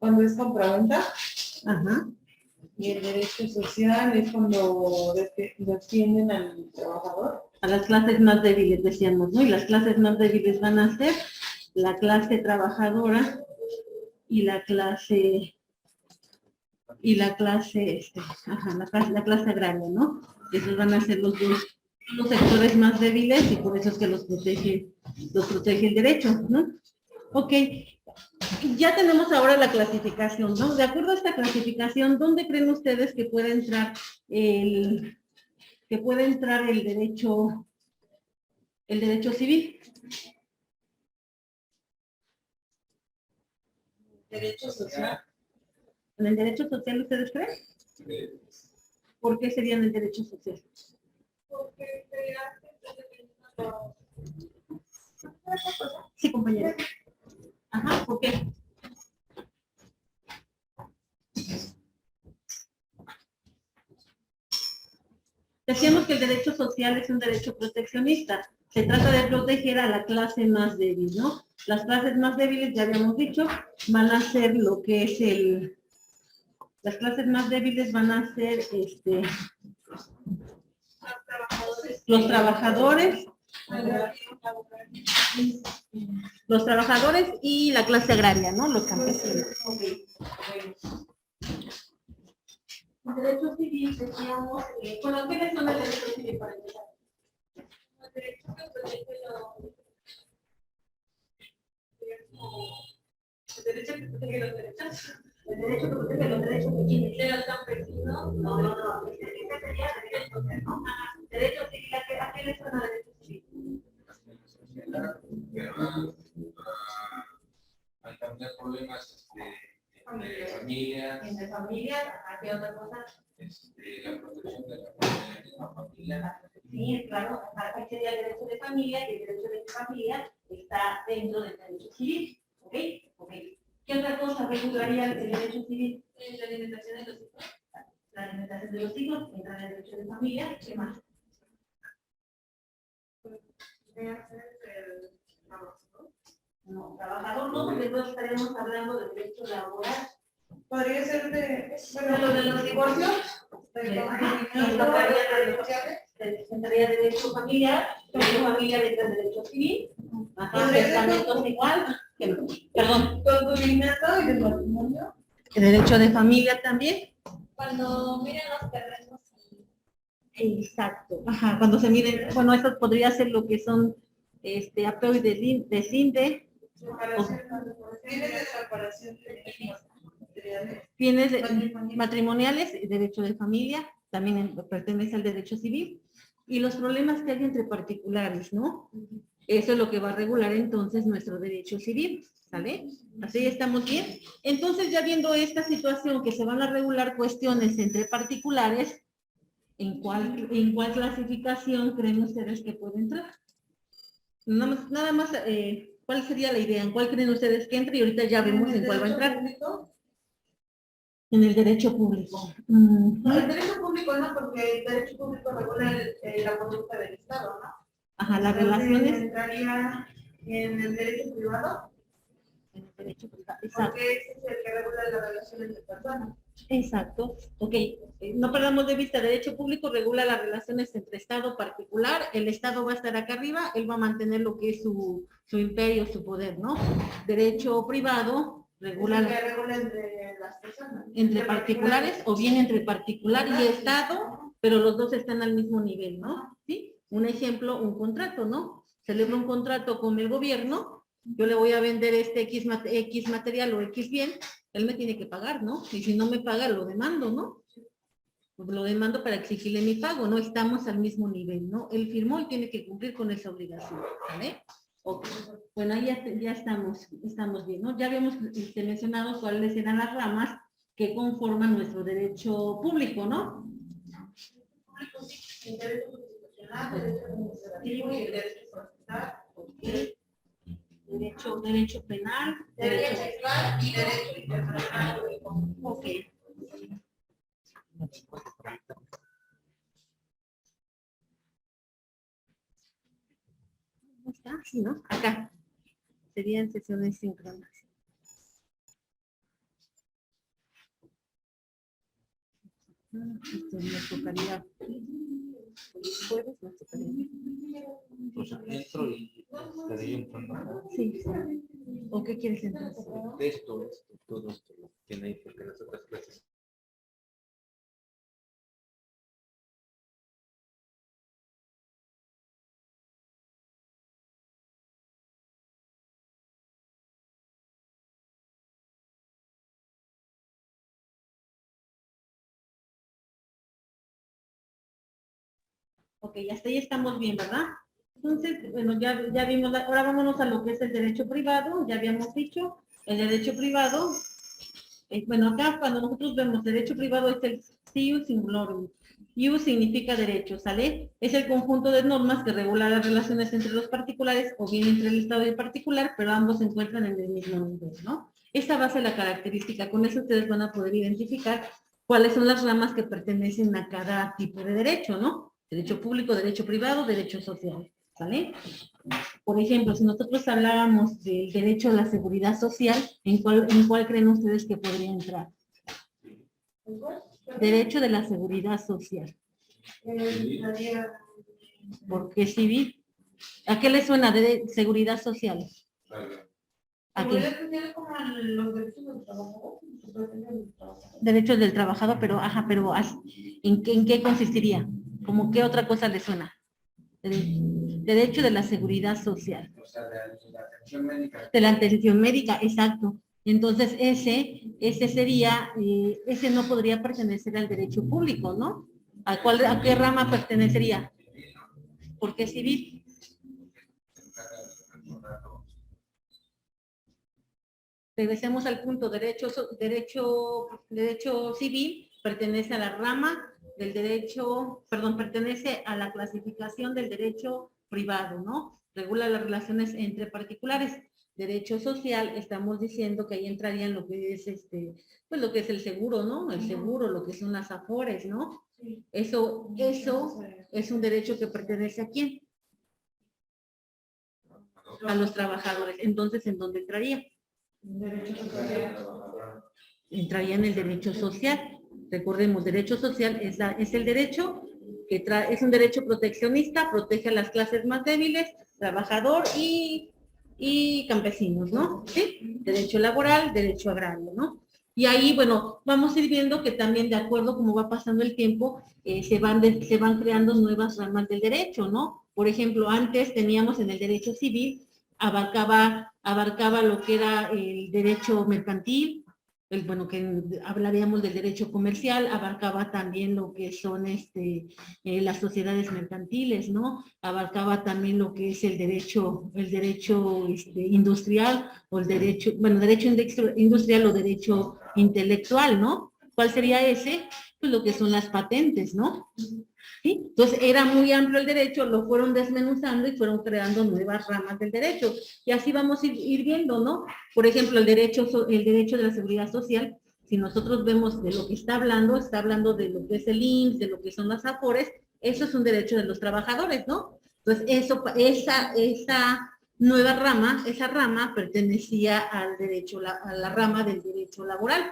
cuando es compraventa. Ajá. Y el derecho social es cuando defienden al trabajador. A las clases más débiles, decíamos, ¿no? Y las clases más débiles van a ser la clase trabajadora y la clase la clase agraria, ¿no? Esos van a ser los sectores más débiles y por eso es que los protege el derecho, ¿no? Ok, ya tenemos ahora la clasificación, ¿no? De acuerdo a esta clasificación, ¿dónde creen ustedes que puede entrar el derecho civil? Derecho social. ¿En el derecho social ustedes creen? Sí. ¿Por qué sería en el derecho social? Porque Sí, compañera. Ajá, ¿por qué? Decíamos que el derecho social es un derecho proteccionista. Se trata de proteger a la clase más débil, ¿no? Las clases más débiles, ya habíamos dicho, van a ser lo que es las clases más débiles van a ser los trabajadores y la clase agraria, ¿no? Los campesinos. El derecho civil, decíamos, bueno, ¿qué son el derecho civil para empezar? el derecho que protege el derecho que protege los derechos. El derecho que protege los derechos de quienes. De los campesinos. No. Este sería derecho, ¿no? Derecho civil, ¿a qué le suena derecho civil? Al cambiar problemas de familia. Entre familias, ¿a qué otra cosa? La protección de la misma familia. Sí, claro, aquí sería el derecho de familia, y el derecho de familia está dentro del derecho civil. ¿Ok? ¿Qué otra cosa regularía el derecho civil? La alimentación de los hijos. La alimentación de los hijos, entra en el derecho de familia, ¿qué más? No, trabajador no, porque no estaríamos hablando de derecho laboral. Podría ser de, Bueno, de los divorcios, entraría derecho familiar entra en derecho civil, testamentos igual, perdón. concubinato y de matrimonio. El derecho de familia también. Cuando miran los terrenos. Exacto, ajá, cuando se miden, bueno, eso podría ser lo que son apeo y descinde. Tienes de separación Bienes matrimoniales y derecho de familia, también pertenece al derecho civil, y los problemas que hay entre particulares, ¿no? Eso es lo que va a regular entonces nuestro derecho civil, ¿sale? Así estamos bien. Entonces, ya viendo esta situación que se van a regular cuestiones entre particulares, ¿en cuál clasificación creen ustedes que puede entrar? Nada más, ¿cuál sería la idea? ¿En cuál creen ustedes que entre? Y ahorita ya vemos en cuál va a entrar. En el derecho público. No, el derecho público no, porque el derecho público regula la conducta del Estado, ¿no? Ajá, las relaciones. Entraría en el derecho privado. En el derecho privado, exacto. Porque ese es el que regula las relaciones de personas. Exacto. Ok, no perdamos de vista, derecho público regula las relaciones entre Estado particular, el Estado va a estar acá arriba, él va a mantener lo que es su imperio, su poder, ¿no? Derecho privado regula entre las personas. Entre particulares o bien entre particular y Estado, pero los dos están al mismo nivel, ¿no? ¿Sí? Un ejemplo, un contrato, ¿no? Celebro un contrato con el gobierno, yo le voy a vender X material o X bien, él me tiene que pagar, ¿no? Y si no me paga, lo demando, ¿no? Pues lo demando para exigirle mi pago, ¿no? Estamos al mismo nivel, ¿no? Él firmó y tiene que cumplir con esa obligación, ¿vale? Ok. Bueno, ahí ya estamos bien, ¿no? Ya habíamos mencionado cuáles eran las ramas que conforman nuestro derecho público, ¿no? El derecho constitucional, derecho administrativo y el derecho procesal. Derecho penal, Derecho sexual y derecho internacional. Ok. ¿Cómo está? Sí, ¿no? Acá. Serían sesiones síncronas. Nos tocaría jueves, nos tocaría. O sea, entro y estaría entrando. Sí. ¿O qué quieres entrar? Esto, todo esto lo tiene ahí porque las otras clases. Ok, hasta ahí estamos bien, ¿verdad? Entonces, bueno, ya vimos, ahora vámonos a lo que es el derecho privado, ya habíamos dicho, el derecho privado, bueno, acá cuando nosotros vemos derecho privado es el ius singulorum. Ius significa derecho, ¿sale? Es el conjunto de normas que regula las relaciones entre los particulares o bien entre el Estado y el particular, pero ambos se encuentran en el mismo nivel, ¿no? Esta va a ser la característica, con eso ustedes van a poder identificar cuáles son las ramas que pertenecen a cada tipo de derecho, ¿no? Derecho público, derecho privado, derecho social, ¿sale? Por ejemplo, si nosotros hablábamos del derecho a la seguridad social, ¿en cuál creen ustedes que podría entrar? Derecho de la seguridad social. ¿Por qué civil? ¿A qué le suena de seguridad social? ¿A qué? Derechos del trabajador, pero, ajá, pero ¿en qué consistiría? ¿Cómo qué otra cosa le suena? Derecho de la seguridad social. O sea, de la atención médica. De la atención médica, exacto. Entonces, ese sería, ese no podría pertenecer al derecho público, ¿no? ¿A qué rama pertenecería? ¿Por qué civil? Regresemos al punto, derecho civil pertenece a la rama del derecho, perdón, pertenece a la clasificación del derecho privado, ¿no? Regula las relaciones entre particulares. Derecho social, estamos diciendo que ahí entrarían lo que es pues lo que es el seguro, ¿no? El seguro, lo que son las afores, ¿no? Eso es un derecho que pertenece ¿a quién? A los trabajadores. Entonces, ¿en dónde entraría? Entraría en el derecho social. Recordemos, derecho social es el derecho que es un derecho proteccionista, protege a las clases más débiles, trabajador y campesinos, ¿no? ¿Sí? Derecho laboral, derecho agrario, ¿no? Y ahí, bueno, vamos a ir viendo que también de acuerdo como va pasando el tiempo, se van creando nuevas ramas del derecho, ¿no? Por ejemplo, antes teníamos en el derecho civil, abarcaba lo que era el derecho mercantil, bueno, que hablaríamos del derecho comercial, abarcaba también lo que son las sociedades mercantiles, ¿no? Abarcaba también lo que es el derecho industrial o el derecho, bueno, derecho industrial o derecho intelectual, ¿no? ¿Cuál sería ese? Pues lo que son las patentes, ¿no? ¿Sí? Entonces era muy amplio el derecho, lo fueron desmenuzando y fueron creando nuevas ramas del derecho. Y así vamos a ir viendo, ¿no? Por ejemplo, el derecho de la seguridad social, si nosotros vemos de lo que está hablando de lo que es el IMSS, de lo que son las AFORES, eso es un derecho de los trabajadores, ¿no? Entonces, esa nueva rama, esa rama pertenecía al derecho, a la rama del derecho laboral,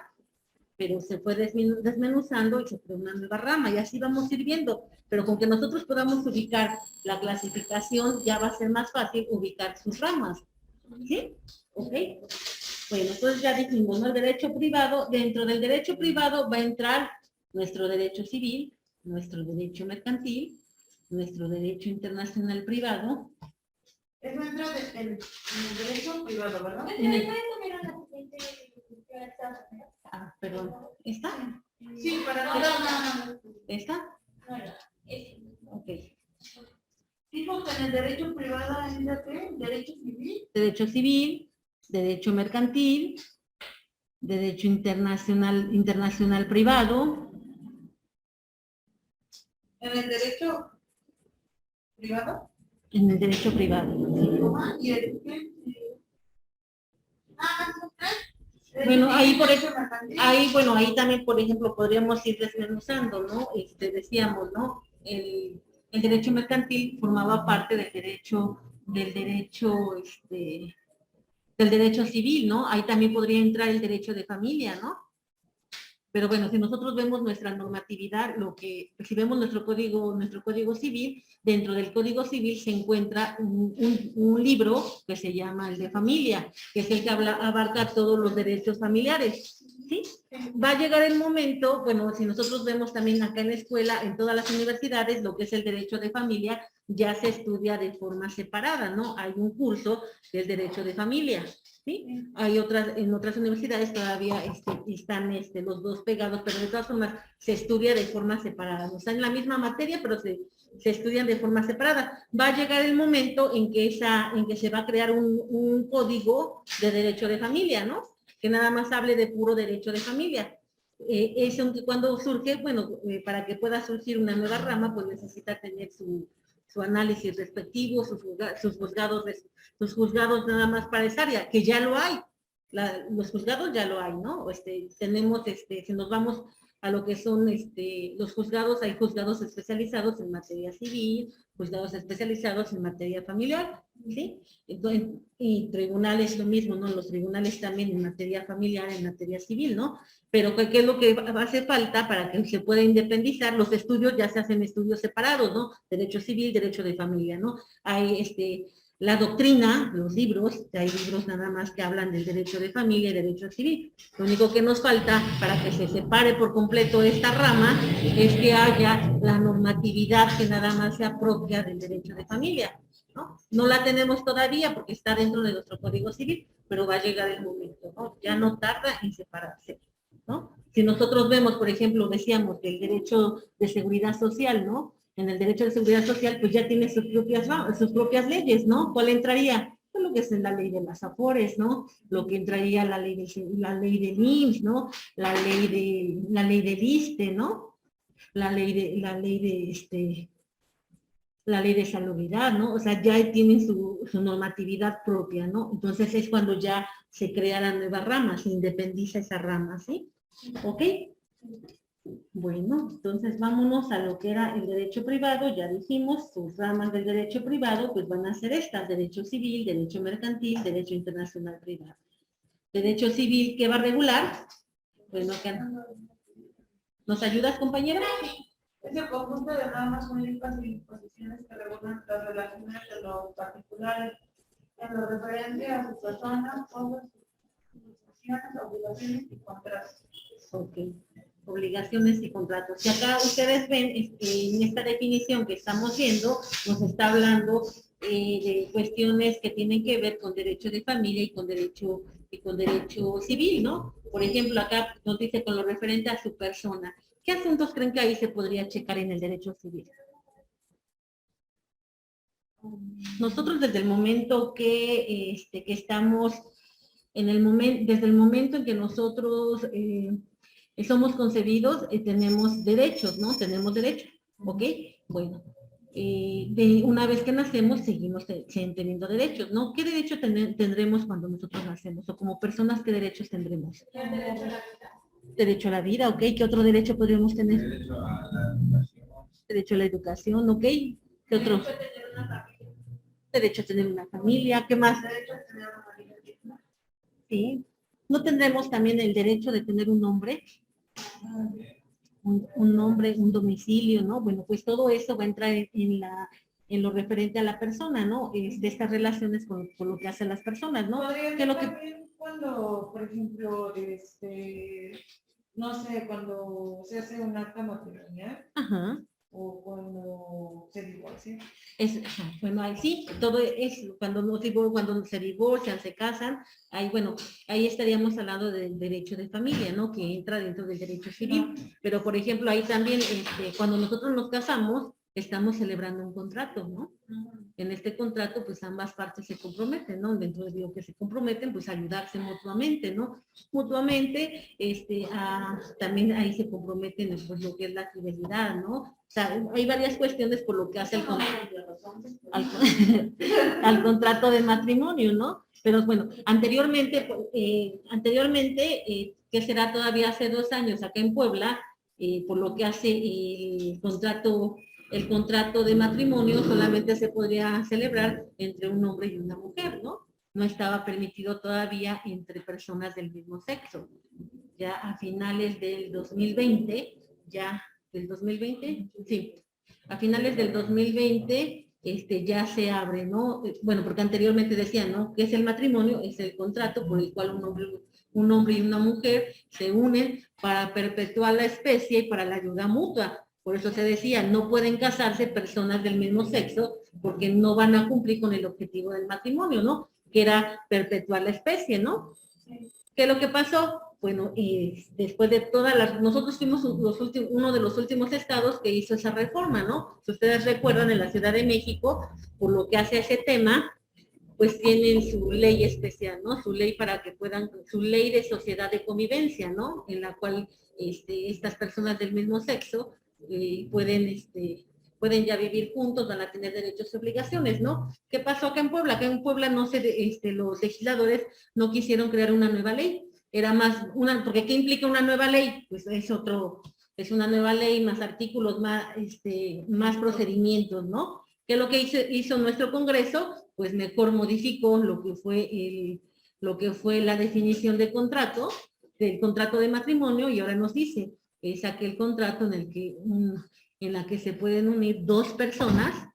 pero se fue desmenuzando y se creó una nueva rama, y así vamos a ir viendo, pero con que nosotros podamos ubicar la clasificación, ya va a ser más fácil ubicar sus ramas, ¿sí? ¿Ok? Bueno, entonces ya dijimos, ¿no? El derecho privado, dentro del derecho privado va a entrar nuestro derecho civil, nuestro derecho mercantil, nuestro derecho internacional privado. Eso entra en el derecho privado, ¿verdad? Ah, perdón. ¿Está? Sí, para no. ¿Está? Ok. Dijo que en el derecho privado entra ¿qué? Derecho civil. Derecho civil, derecho mercantil, derecho internacional privado. En el derecho privado. En el derecho privado. ¿Y el Bueno, ahí por eso, ahí también, por ejemplo, podríamos ir desmenuzando, ¿no? Decíamos, ¿no? El derecho mercantil formaba parte del derecho civil, ¿no? Ahí también podría entrar el derecho de familia, ¿no? Pero bueno, si nosotros vemos nuestra normatividad, si vemos nuestro código civil, dentro del Código Civil se encuentra un libro que se llama el de familia, que es el que abarca todos los derechos familiares, ¿sí? Va a llegar el momento, bueno, si nosotros vemos también acá en la escuela, en todas las universidades, lo que es el derecho de familia, ya se estudia de forma separada, ¿no? Hay un curso que es derecho de familia, ¿sí? Hay en otras universidades todavía están los dos pegados, pero de todas formas se estudia de forma separada. No están en la misma materia, pero se estudian de forma separada. Va a llegar el momento en que se va a crear un código de derecho de familia, ¿no? Que nada más hable de puro derecho de familia. Eso cuando surge, bueno, para que pueda surgir una nueva rama, pues necesita tener su análisis respectivo, sus juzgados nada más para esa área, que ya lo hay. Los juzgados ya lo hay, ¿no? Tenemos, si nos vamos a lo que son los juzgados, hay juzgados especializados en materia civil, juzgados especializados en materia familiar, ¿sí? Entonces, y tribunales lo mismo, ¿no? Los tribunales también en materia familiar, en materia civil, ¿no? Pero ¿qué es lo que hace falta para que se pueda independizar? Los estudios ya se hacen estudios separados, ¿no? Derecho civil, derecho de familia, ¿no? Hay la doctrina, los libros, hay libros nada más que hablan del derecho de familia y derecho civil. Lo único que nos falta para que se separe por completo esta rama es que haya la normatividad que nada más sea propia del derecho de familia, ¿no? No la tenemos todavía porque está dentro de nuestro Código Civil, pero va a llegar el momento, ¿no? Ya no tarda en separarse, ¿no? Si nosotros vemos, por ejemplo, decíamos que el derecho de seguridad social, ¿no? En el derecho de seguridad social, pues ya tiene sus propias leyes, ¿no? ¿Cuál entraría? Pues lo que es la ley de las AFORES, ¿no? Lo que entraría la ley del IMSS, ¿no? La ley del ISSSTE, ¿no? La ley de salubridad, ¿no? O sea, ya tienen su normatividad propia, ¿no? Entonces es cuando ya se crea la nueva rama, se independiza esa rama, ¿sí? ¿Ok? Bueno, entonces vámonos a lo que era el derecho privado. Ya dijimos, sus ramas del derecho privado pues van a ser estas: derecho civil, derecho mercantil, derecho internacional privado. Derecho civil, ¿qué va a regular? Bueno, ¿nos ayudas, compañera? Es el conjunto de normas jurídicas y disposiciones que regulan las relaciones de los particulares en lo referente a su persona, cosas, sus funciones, obligaciones y contratos. Ok, obligaciones y contratos. Y acá ustedes ven, en esta definición que estamos viendo, nos está hablando de cuestiones que tienen que ver con derecho de familia y con derecho civil, ¿no? Por ejemplo, acá nos dice con lo referente a su persona. ¿Qué asuntos creen que ahí se podría checar en el derecho civil? Nosotros desde el momento que estamos, desde el momento en que nosotros somos concebidos, tenemos derechos, ¿no? Tenemos derechos, ¿ok? Bueno, una vez que nacemos, seguimos teniendo derechos, ¿no? ¿Qué derecho tendremos cuando nosotros nacemos? O como personas, ¿qué derechos tendremos? Derecho a la vida, ¿ok? ¿Qué otro derecho podríamos tener? Derecho a la educación. Derecho a la educación, ¿ok? ¿Qué otro? Derecho a tener una familia, ¿qué más? Derecho a tener una vida digna. Sí. ¿No tendremos también el derecho de tener un nombre? Un nombre, un domicilio, ¿no? Bueno, pues todo eso va a entrar en lo referente a la persona, ¿no? De estas relaciones con lo que hacen las personas, ¿no? Podría Que lo que también cuando, por ejemplo, no sé, cuando se hace un acta matrimonial ajá. o cuando se divorcia. Bueno, ahí sí, todo es cuando se divorcian, se casan, ahí, bueno, ahí estaríamos hablando del derecho de familia, ¿no? Que entra dentro del derecho civil. Pero, por ejemplo, ahí también, cuando nosotros nos casamos, estamos celebrando un contrato, ¿no? En este contrato, pues ambas partes se comprometen, ¿no? Dentro de lo que se comprometen, pues ayudarse mutuamente, ¿no? Mutuamente, también ahí se comprometen, pues, lo que es la fidelidad, ¿no? O sea, hay varias cuestiones por lo que hace al contrato de matrimonio, ¿no? Pero bueno, anteriormente, que será todavía hace 2 años acá en Puebla, por lo que hace el contrato de matrimonio solamente se podría celebrar entre un hombre y una mujer, ¿no? No estaba permitido todavía entre personas del mismo sexo. ya a finales del 2020, sí, a finales del 2020, ya se abre, ¿no? Bueno, porque anteriormente decían, ¿no? ¿Qué es el matrimonio? Es el contrato por el cual un hombre y una mujer se unen para perpetuar la especie y para la ayuda mutua. Por eso se decía, no pueden casarse personas del mismo sexo porque no van a cumplir con el objetivo del matrimonio, ¿no? Que era perpetuar la especie, ¿no? ¿Qué es lo que pasó? Bueno, después de todas las, nosotros fuimos uno de los últimos estados que hizo esa reforma, ¿no? Si ustedes recuerdan, en la Ciudad de México, por lo que hace a ese tema, pues tienen su ley especial, ¿no? Su ley para que puedan, su ley de sociedad de convivencia, ¿no? En la cual estas personas del mismo sexo pueden ya vivir juntos, van a tener derechos y obligaciones, ¿no? ¿Qué pasó acá en Puebla? Acá en Puebla no se, los legisladores no quisieron crear una nueva ley. Era más porque ¿qué implica una nueva ley? Pues es una nueva ley, más artículos, más procedimientos, ¿no? ¿Qué es lo que hizo nuestro Congreso? Pues mejor modificó lo que fue la definición de contrato, del contrato de matrimonio, y ahora nos dice, es aquel contrato en la que se pueden unir dos personas.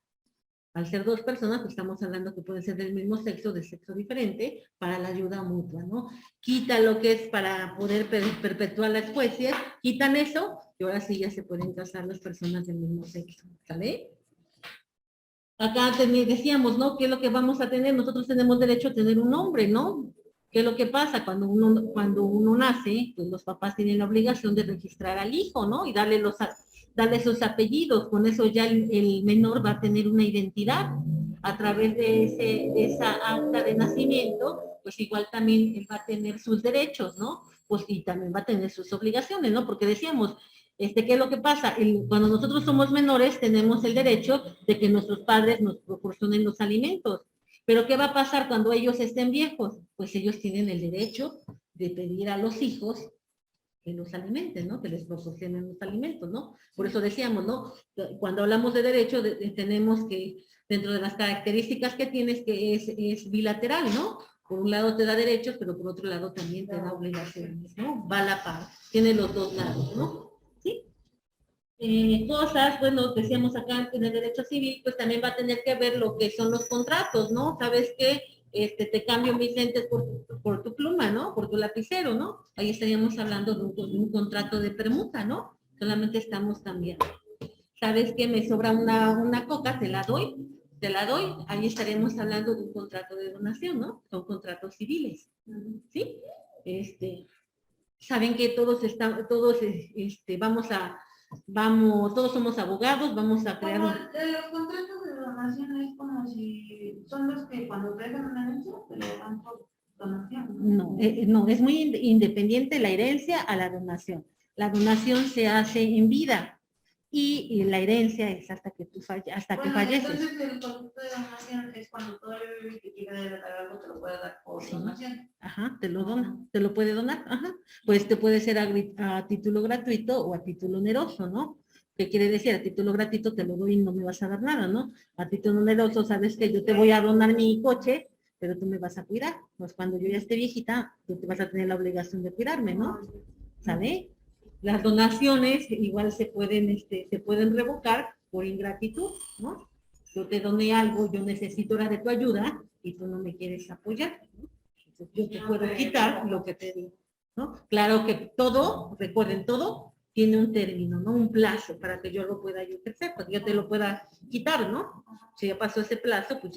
Al ser dos personas, pues estamos hablando que pueden ser del mismo sexo, de sexo diferente, para la ayuda mutua, ¿no? Quita lo que es para poder perpetuar la especie, quitan eso, y ahora sí ya se pueden casar las personas del mismo sexo, ¿sale? Acá decíamos, ¿no? ¿Qué es lo que vamos a tener? Nosotros tenemos derecho a tener un nombre, ¿no? ¿Qué es lo que pasa? Cuando uno nace, pues los papás tienen la obligación de registrar al hijo, ¿no? Y darle sus apellidos. Con eso ya el menor va a tener una identidad. A través de esa acta de nacimiento, pues igual también él va a tener sus derechos, ¿no? Pues y también va a tener sus obligaciones, ¿no? Porque decíamos, ¿qué es lo que pasa? Cuando nosotros somos menores, tenemos el derecho de que nuestros padres nos proporcionen los alimentos. Pero ¿qué va a pasar cuando ellos estén viejos? Pues ellos tienen el derecho de pedir a los hijos que los alimenten, ¿no? Que les proporcionen los alimentos, ¿no? Por eso decíamos, ¿no? Cuando hablamos de derecho, tenemos que, dentro de las características que tienes, que es bilateral, ¿no? Por un lado te da derechos, pero por otro lado también te da obligaciones, ¿no? Va a la par, tiene los dos lados, ¿no? ¿Sí? Cosas, bueno, decíamos acá en el derecho civil, pues también va a tener que ver lo que son los contratos, ¿no? ¿Sabes qué? Te cambio mis lentes por tu pluma, ¿no? Por tu lapicero, ¿no? Ahí estaríamos hablando de un contrato de permuta, ¿no? Solamente estamos cambiando. ¿Sabes qué? Me sobra una coca, te la doy, ahí estaremos hablando de un contrato de donación, ¿no? Son contratos civiles, ¿sí? Saben que todos todos somos abogados, vamos a crear los contratos de donación es como si son los que cuando te dejan una herencia te lo dan por donación. No, es muy independiente la herencia a la donación. La donación se hace en vida y la herencia es hasta que falleces. Entonces el contrato de donación es cuando todavía vive y quiere dar algo, te lo puede dar por donación. Ajá, te lo dona, te lo puede donar, ajá. Pues te puede ser a título gratuito o a título oneroso, ¿no? ¿Qué quiere decir? A título gratuito te lo doy y no me vas a dar nada, ¿no? A título oneroso, sabes que yo te voy a donar mi coche, pero tú me vas a cuidar. Pues cuando yo ya esté viejita, tú te vas a tener la obligación de cuidarme, ¿no? ¿Sabe? Las donaciones igual se pueden revocar por ingratitud, ¿no? Yo te doné algo, yo necesito ahora de tu ayuda y tú no me quieres apoyar, ¿no? Entonces, yo te puedo quitar lo que te di, ¿no? Claro que todo, recuerden, todo tiene un término, ¿no? Un plazo para que yo lo pueda ejercer, para que yo te lo pueda quitar, ¿no? Si ya pasó ese plazo, pues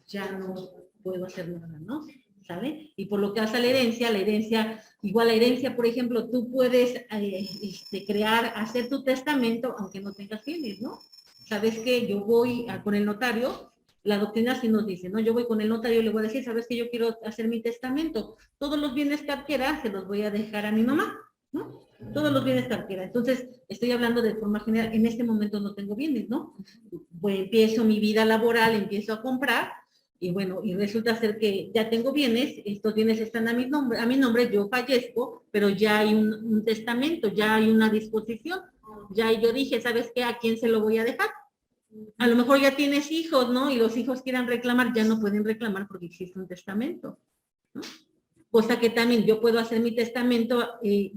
ya no puedo hacer nada, ¿no? ¿Sabe? Y por lo que hace a la herencia, igual la herencia, por ejemplo, tú puedes hacer tu testamento aunque no tengas bienes, ¿no? ¿Sabes qué? Yo voy con el notario, la doctrina sí nos dice, ¿no? Yo voy con el notario y le voy a decir, ¿sabes qué? Yo quiero hacer mi testamento. Todos los bienes que adquiera se los voy a dejar a mi mamá, ¿no? Todos los bienes que adquiera. Entonces, estoy hablando de forma general, en este momento no tengo bienes, ¿no? Pues empiezo mi vida laboral, empiezo a comprar, y bueno, y resulta ser que ya tengo bienes, estos bienes están a mi nombre, yo fallezco, pero ya hay un testamento, ya hay una disposición, ya yo dije, ¿sabes qué? ¿A quién se lo voy a dejar? A lo mejor ya tienes hijos, ¿no? Y los hijos quieran reclamar, ya no pueden reclamar porque existe un testamento, ¿no? Cosa que también yo puedo hacer mi testamento, y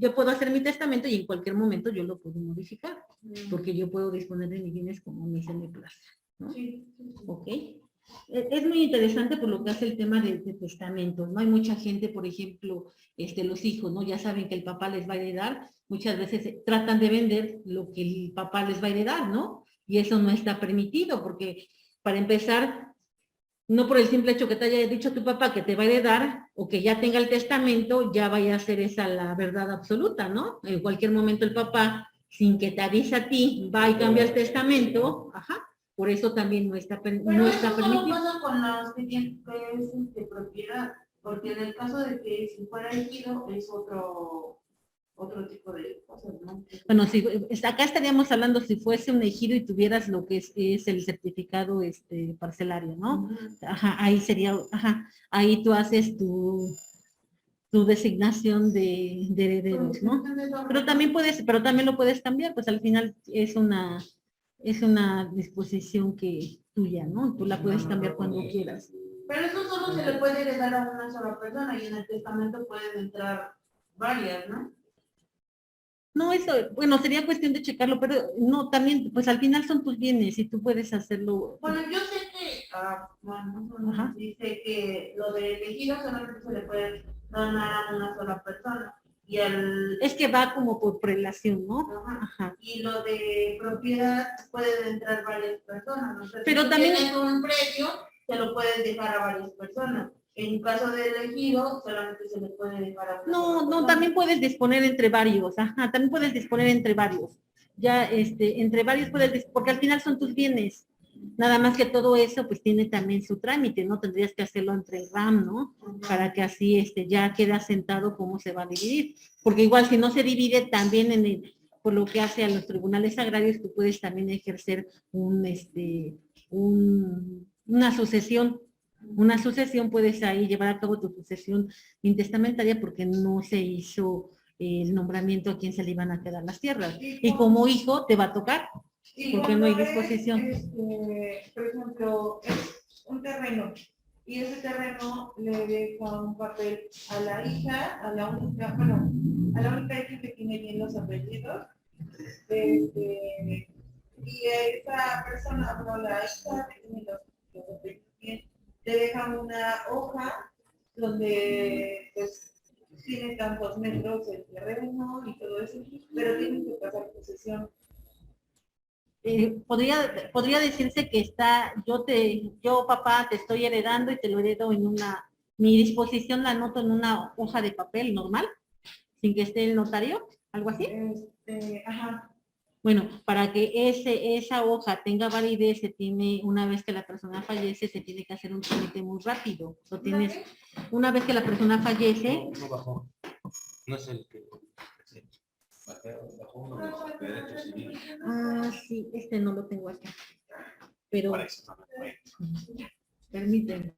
en cualquier momento yo lo puedo modificar, porque yo puedo disponer de mis bienes como me se me plazca, ¿no? Sí, sí, sí. ¿Ok? Es muy interesante por lo que hace el tema de testamentos, ¿no? Hay mucha gente, por ejemplo, los hijos, ¿no? Ya saben que el papá les va a heredar, muchas veces tratan de vender lo que el papá les va a heredar, ¿no? Y eso no está permitido, porque para empezar, no por el simple hecho que te haya dicho tu papá que te va a heredar o que ya tenga el testamento, ya vaya a ser esa la verdad absoluta, ¿no? En cualquier momento el papá, sin que te avise a ti, va y cambia el testamento, ajá, por eso también no está, Pero no eso está solo permitido. pasa con las que tienen que es propiedad, porque en el caso de que si fuera elegido es otro tipo de cosas, ¿no? Bueno, si, acá estaríamos hablando si fuese un ejido y tuvieras lo que es el certificado parcelario, ¿no? Ajá, ahí sería, ajá, ahí tú haces tu designación de herederos, ¿no? Pero también lo puedes cambiar, pues al final es una disposición que tuya, ¿no? Tú la puedes cambiar cuando quieras. Pero eso solo se le puede heredar a una sola persona y en el testamento pueden entrar varias, ¿no? No, eso, bueno, sería cuestión de checarlo, pero no, también, pues al final son tus bienes y tú puedes hacerlo. Bueno, yo sé que, bueno, Ajá. dice que lo de elegido solamente se le puede donar a una sola persona. Y el, Es que va como por prelación, ¿no? ajá, Ajá. y lo de propiedad pueden entrar varias personas. ¿No? Pero si también tienes un predio, se lo puedes dejar a varias personas. En caso de elegido, solamente se le puede dejar a una sola no, persona. también puedes disponer entre varios, ajá, también puedes disponer entre varios. Ya, entre varios porque al final son tus bienes. Nada más que todo eso, pues tiene también su trámite, ¿no? Tendrías que hacerlo entre el RAM, ¿no? Para que así, ya quede asentado cómo se va a dividir. Porque igual si no se divide también por lo que hace a los tribunales agrarios, tú puedes también ejercer una sucesión. Una sucesión, puedes ahí llevar a cabo tu sucesión intestamentaria porque no se hizo el nombramiento a quién se le iban a quedar las tierras. Y como hijo te va a tocar, porque no hay disposición. Por ejemplo, es un terreno y ese terreno le deja un papel a la hija, a la única, bueno, a la única hija que tiene bien los apellidos. Y esa persona, bueno, la hija que tiene los apellidos bien, le deja una hoja donde pues tiene tantos metros el terreno y todo eso, pero tienen que pasar posesión. Podría decirse que yo papá te estoy heredando y te lo heredo mi disposición la anoto en una hoja de papel normal, sin que esté el notario, algo así. Ajá. Bueno, para que esa hoja tenga validez, una vez que la persona fallece, se tiene que hacer un trámite muy rápido. Una vez que la persona fallece. No bajó. No es el que. Bajó uno de derecho civil. Ah, sí, no lo tengo acá. Pero, Para eso no me fue. permítanme.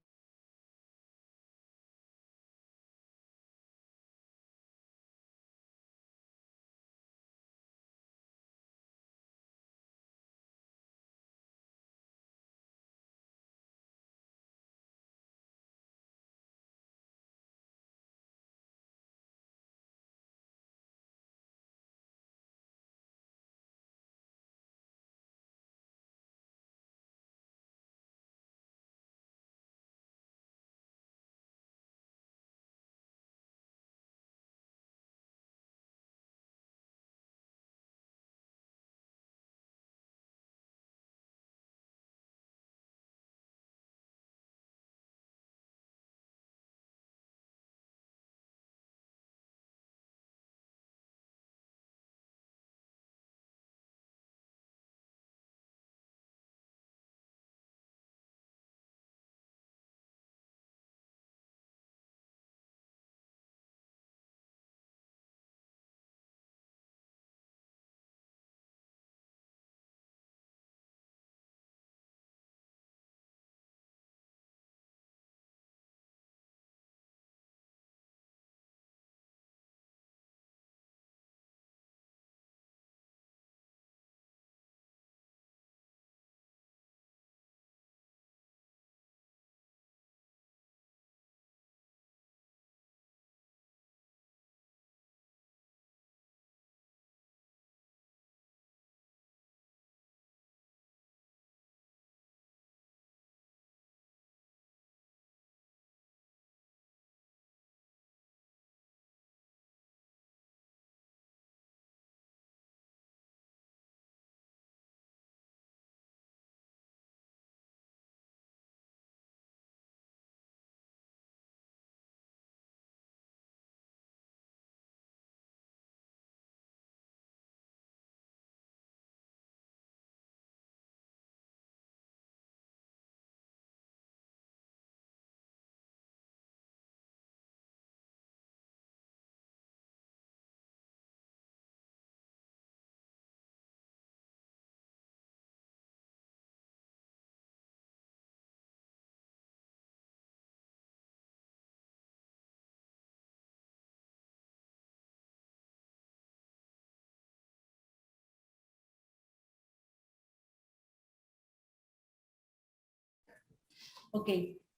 Ok,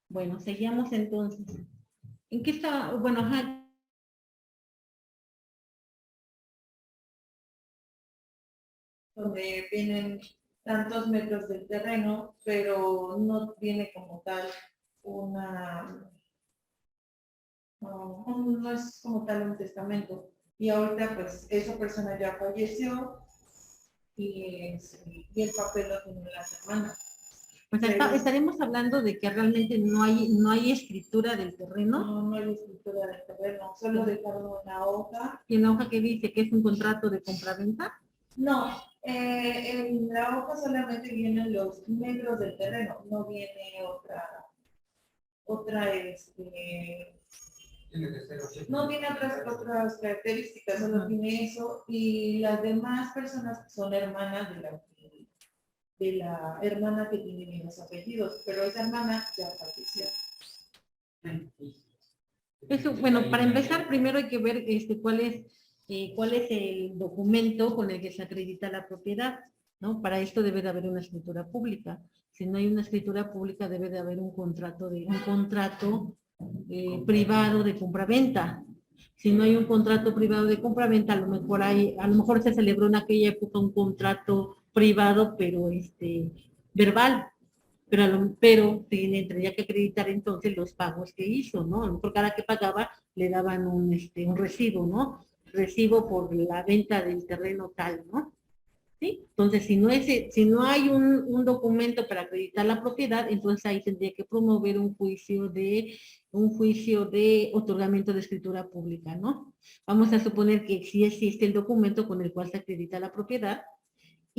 bueno, seguíamos entonces. ¿En qué está? Bueno, ajá. Donde vienen tantos metros del terreno, pero no viene como tal una, no es como tal un testamento. Y ahorita pues esa persona ya falleció y el papel lo tienen las hermanas. Pues estaremos hablando de que realmente no hay escritura del terreno. No hay escritura del terreno, solo dejaron una hoja. ¿Y en la hoja que dice que es un contrato de compraventa? No, en la hoja solamente vienen los metros del terreno, no viene no tiene otras características, solo tiene eso, y las demás personas son hermanas de la hermana que tiene los apellidos, pero esa hermana ya falleció. Eso, bueno, para empezar, primero hay que ver cuál es el documento con el que se acredita la propiedad, ¿no? Para esto debe de haber una escritura pública. Si no hay una escritura pública, debe de haber un contrato privado de compraventa. Si no hay un contrato privado de compraventa, a lo mejor se celebró en aquella época un contrato privado, pero verbal, pero tendría que acreditar entonces los pagos que hizo, ¿no? A lo mejor cada que pagaba le daban un recibo, ¿no? Recibo por la venta del terreno tal, ¿no? ¿Sí? Entonces, si no hay un documento para acreditar la propiedad, entonces ahí tendría que promover un juicio de otorgamiento de escritura pública, ¿no? Vamos a suponer que sí existe el documento con el cual se acredita la propiedad,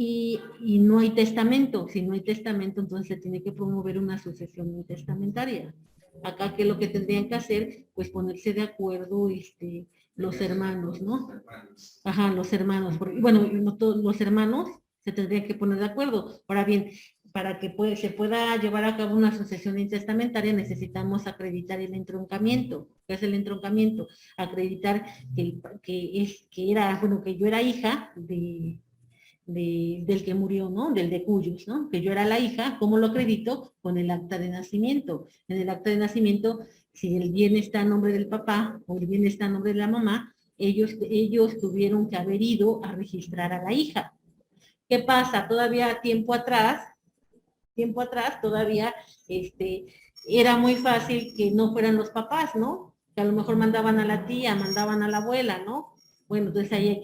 y no hay testamento. Si no hay testamento, entonces se tiene que promover una sucesión intestamentaria. Acá, ¿qué es lo que tendrían que hacer? Pues ponerse de acuerdo los hermanos, ¿no? Ajá, los hermanos. Bueno, no todos los hermanos se tendrían que poner de acuerdo. Ahora bien, para que se pueda llevar a cabo una sucesión intestamentaria, necesitamos acreditar el entroncamiento. ¿Qué es el entroncamiento? Acreditar que yo era hija del que murió, ¿no? Del de Cuyos, ¿no? Que yo era la hija. ¿Cómo lo acredito? Con el acta de nacimiento. En el acta de nacimiento, si el bien está a nombre del papá o el bien está a nombre de la mamá, ellos tuvieron que haber ido a registrar a la hija. ¿Qué pasa? Todavía tiempo atrás, todavía era muy fácil que no fueran los papás, ¿no? Que a lo mejor mandaban a la tía, mandaban a la abuela, ¿no? Bueno, entonces ahí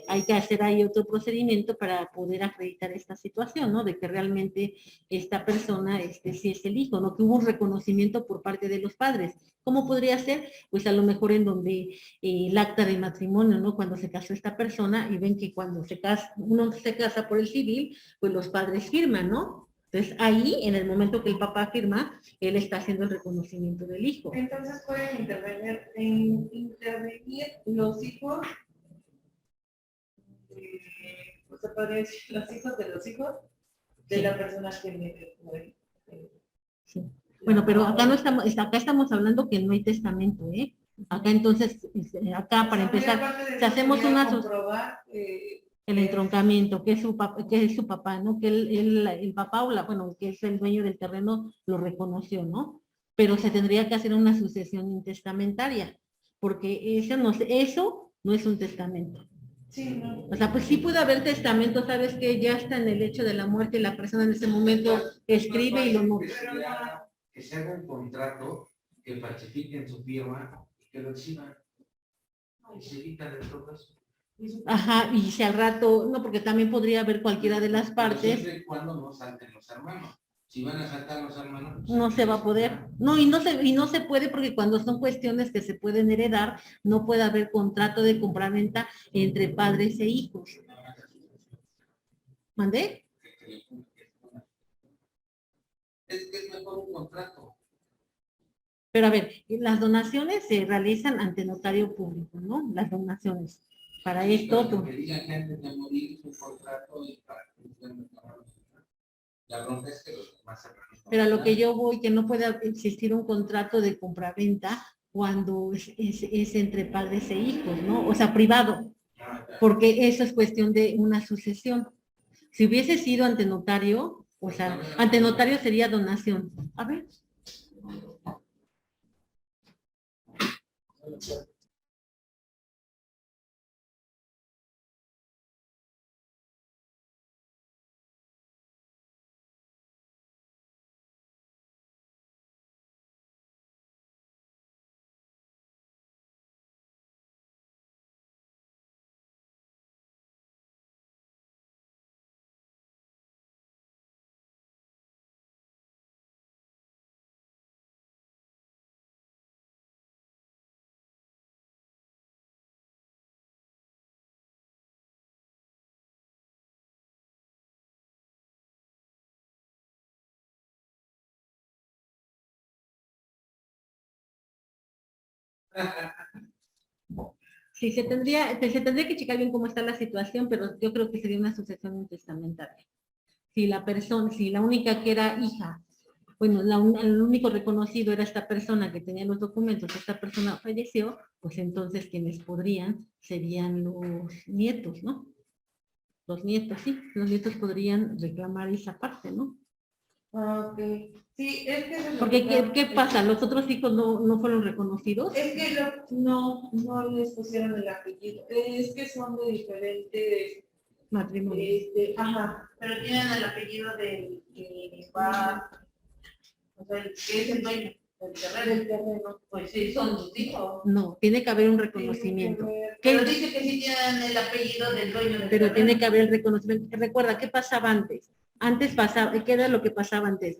hay que hacer ahí otro procedimiento para poder acreditar esta situación, ¿no? De que realmente esta persona sí es el hijo, ¿no? Que hubo un reconocimiento por parte de los padres. ¿Cómo podría ser? Pues a lo mejor en donde el acta de matrimonio, ¿no? Cuando se casó esta persona y ven que cuando uno se casa por el civil, pues los padres firman, ¿no? Entonces, ahí, en el momento que el papá firma, él está haciendo el reconocimiento del hijo. Entonces pueden intervenir los hijos, se podría decir los hijos de los hijos de la persona que sí. Bueno, pero acá acá estamos hablando que no hay testamento, ¿eh? Acá entonces, acá para empezar, si hacemos el entroncamiento, que es su papá, ¿no? Que el papá que es el dueño del terreno, lo reconoció, ¿no? Pero se tendría que hacer una sucesión intestamentaria, porque eso no es un testamento. Sí, no. O sea, pues sí puede haber testamento, sabes que ya está en el hecho de la muerte y la persona en ese momento escribe y lo nota. Que se haga un contrato, que falsifiquen su firma y que lo exhiban. Y se evitan el proceso. Ajá, y si al rato, no, porque también podría haber cualquiera de las partes. Siempre y cuando no salten los hermanos. Si van a saltar los hermanos, pues no se va a poder. No, y no se puede porque cuando son cuestiones que se pueden heredar, no puede haber contrato de compraventa entre padres e hijos. ¿Mandé? Es mejor un contrato. Pero a ver, las donaciones se realizan ante notario público, ¿no? Las donaciones. Para esto... Que digan que antes de morir su contrato y para que la bronca es que los demás hermanos... Pero a lo que yo voy, que no puede existir un contrato de compraventa cuando es entre padres e hijos, ¿no? O sea, privado. Porque eso es cuestión de una sucesión. Si hubiese sido ante notario, o sea, ante notario sería donación. A ver, Sí, se tendría que checar bien cómo está la situación, pero yo creo que sería una sucesión intestamentaria. Si la persona, si la única que era hija, bueno, el único reconocido era esta persona que tenía los documentos, esta persona falleció, pues entonces quienes podrían serían los nietos, ¿no? Los nietos, sí, los nietos podrían reclamar esa parte, ¿no? Ah, ok. Sí, es que eso es lo Porque, que ¿qué pasa? ¿Los otros hijos no fueron reconocidos? Es que no les pusieron el apellido. Es que son de diferentes, Matrimonio. ajá, pero tienen el apellido del que va, o sea, el que es el dueño del terreno. Pues sí, son sus hijos. No, tiene que haber un reconocimiento. Pero dice que sí tienen el apellido del dueño del Pero terreno. tiene que haber el reconocimiento. Recuerda, ¿qué pasaba antes? Antes pasaba, ¿qué era lo que pasaba antes?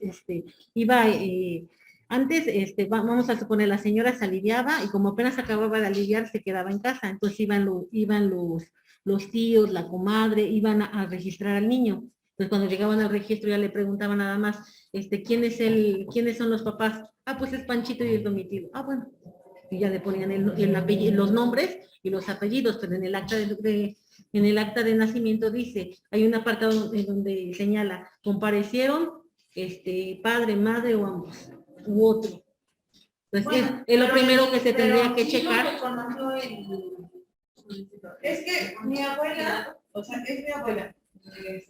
Vamos a suponer, la señora se aliviaba y como apenas acababa de aliviar, se quedaba en casa. Entonces iban los tíos, la comadre, iban a registrar al niño. Entonces cuando llegaban al registro ya le preguntaban nada más, ¿quiénes son los papás? Ah, pues es Panchito y es Domitilo. Ah, bueno. Y ya le ponían el apellido, los nombres y los apellidos, pero en el acta de nacimiento dice, hay un apartado donde señala, comparecieron padre, madre o ambos, u otro. Entonces, Bueno, es lo primero que se tendría que sí checar. Es que mi abuela, o sea, es mi abuela,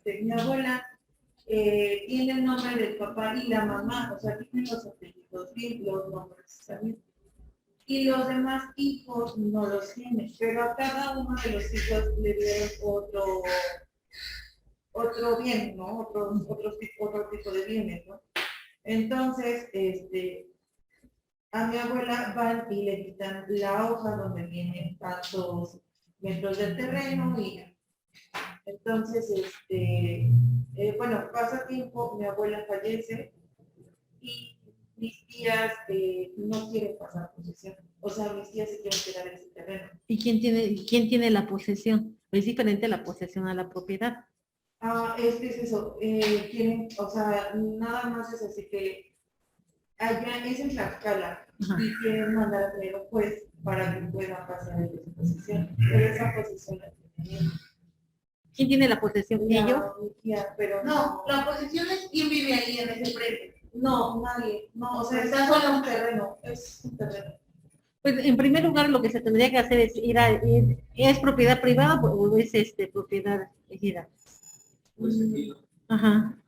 mi abuela tiene el nombre del papá y la mamá, o sea, tiene los apellidos y los nombres también. Y los demás hijos no los tienen, pero a cada uno de los hijos le dieron otro bien, ¿no? Otro tipo de bienes, ¿no? Entonces, a mi abuela van y le quitan la hoja donde vienen tantos metros de terreno y entonces, bueno, pasa tiempo, mi abuela fallece y mis tías no quieren pasar posesión. O sea, mis tías se quieren quedar en ese terreno. ¿Y quién tiene la posesión? Es diferente la posesión a la propiedad. Ah, es que es eso, quieren, o sea, nada más es así que allá es en Tlaxcala y quieren mandar a traer un juez para que pueda pasar en esa posesión. Pero esa posesión la tienen. ¿Quién tiene la posesión? ¿Ellos? Mi tía, pero no, la posesión es quién vive ahí en ese predio. No, nadie, no, o sea, está solo un terreno, es un terreno. Pues en primer lugar lo que se tendría que hacer es ¿es propiedad privada o es propiedad ejida? Ajá.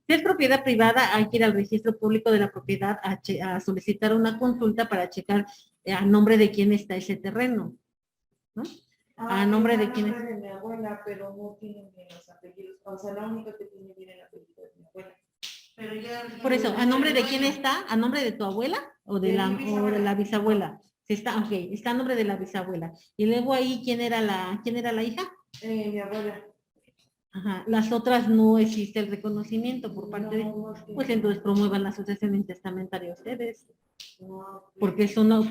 Si es propiedad privada, hay que ir al registro público de la propiedad a solicitar una consulta para checar a nombre de quién está ese terreno, ¿no? A nombre de quién es. De mi abuela, pero no tiene bien los apellidos. O sea, la única que tiene bien el apellido es mi abuela. Pero ya, por eso, ¿a nombre de quién está? ¿A nombre de tu abuela o de la bisabuela? Sí, está, ok, está a nombre de la bisabuela. Y luego ahí, ¿quién era la hija? Mi abuela. Ajá, las otras no existe el reconocimiento por parte de, pues entonces promuevan la asociación intestamentaria ustedes. No, porque son los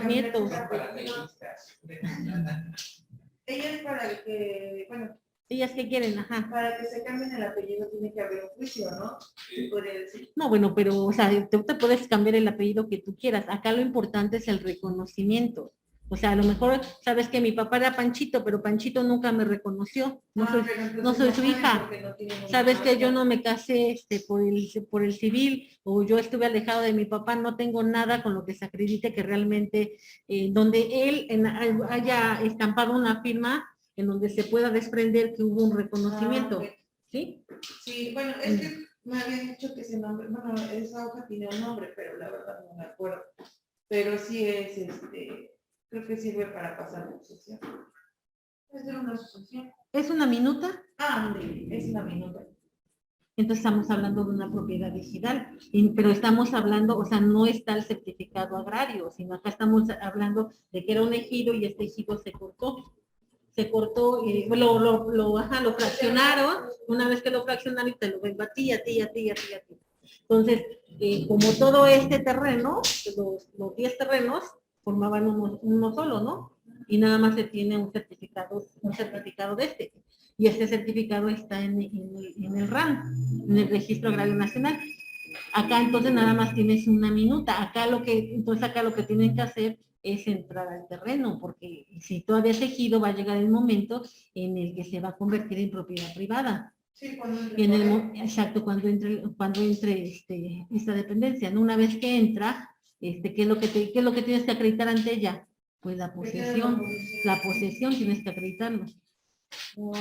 nietos. Ellas para que, bueno. Ellas que quieren, ajá. Para que se cambien el apellido tiene que haber un juicio, ¿no? Sí. Podría decir. No, bueno, pero, o sea, tú te puedes cambiar el apellido que tú quieras. Acá lo importante es el reconocimiento. O sea, a lo mejor sabes que mi papá era Panchito, pero Panchito nunca me reconoció. No soy su hija. Sabes que yo no me casé por el civil o yo estuve alejado de mi papá, no tengo nada con lo que se acredite que realmente donde él haya estampado una firma en donde se pueda desprender que hubo un reconocimiento. Okay. ¿Sí? Sí, bueno, es que Me habían dicho que ese nombre, bueno, esa hoja tiene un nombre, pero la verdad no me acuerdo. Pero sí es, creo que sirve para pasar la asociación. Es de una asociación. ¿Es una minuta? Ah, sí, es una minuta. Entonces estamos hablando de una propiedad digital, pero estamos hablando, o sea, no está el certificado agrario, sino acá estamos hablando de que era un ejido y este ejido se cortó, lo fraccionaron, una vez que lo fraccionaron te lo vengo a ti. Entonces, como todo este terreno, los 10 terrenos formaban uno solo, ¿no? Y nada más se tiene un certificado de este. Y este certificado está en el RAN, en el Registro Agrario Nacional. Acá entonces nada más tienes una minuta. Entonces acá lo que tienen que hacer es entrar al terreno, porque si todavía es ejido va a llegar el momento en el que se va a convertir en propiedad privada. Sí, cuando Exacto, cuando entre esta dependencia, ¿no? Una vez que entra, ¿qué es lo que tienes que acreditar ante ella? Pues la posesión tienes que acreditarlo.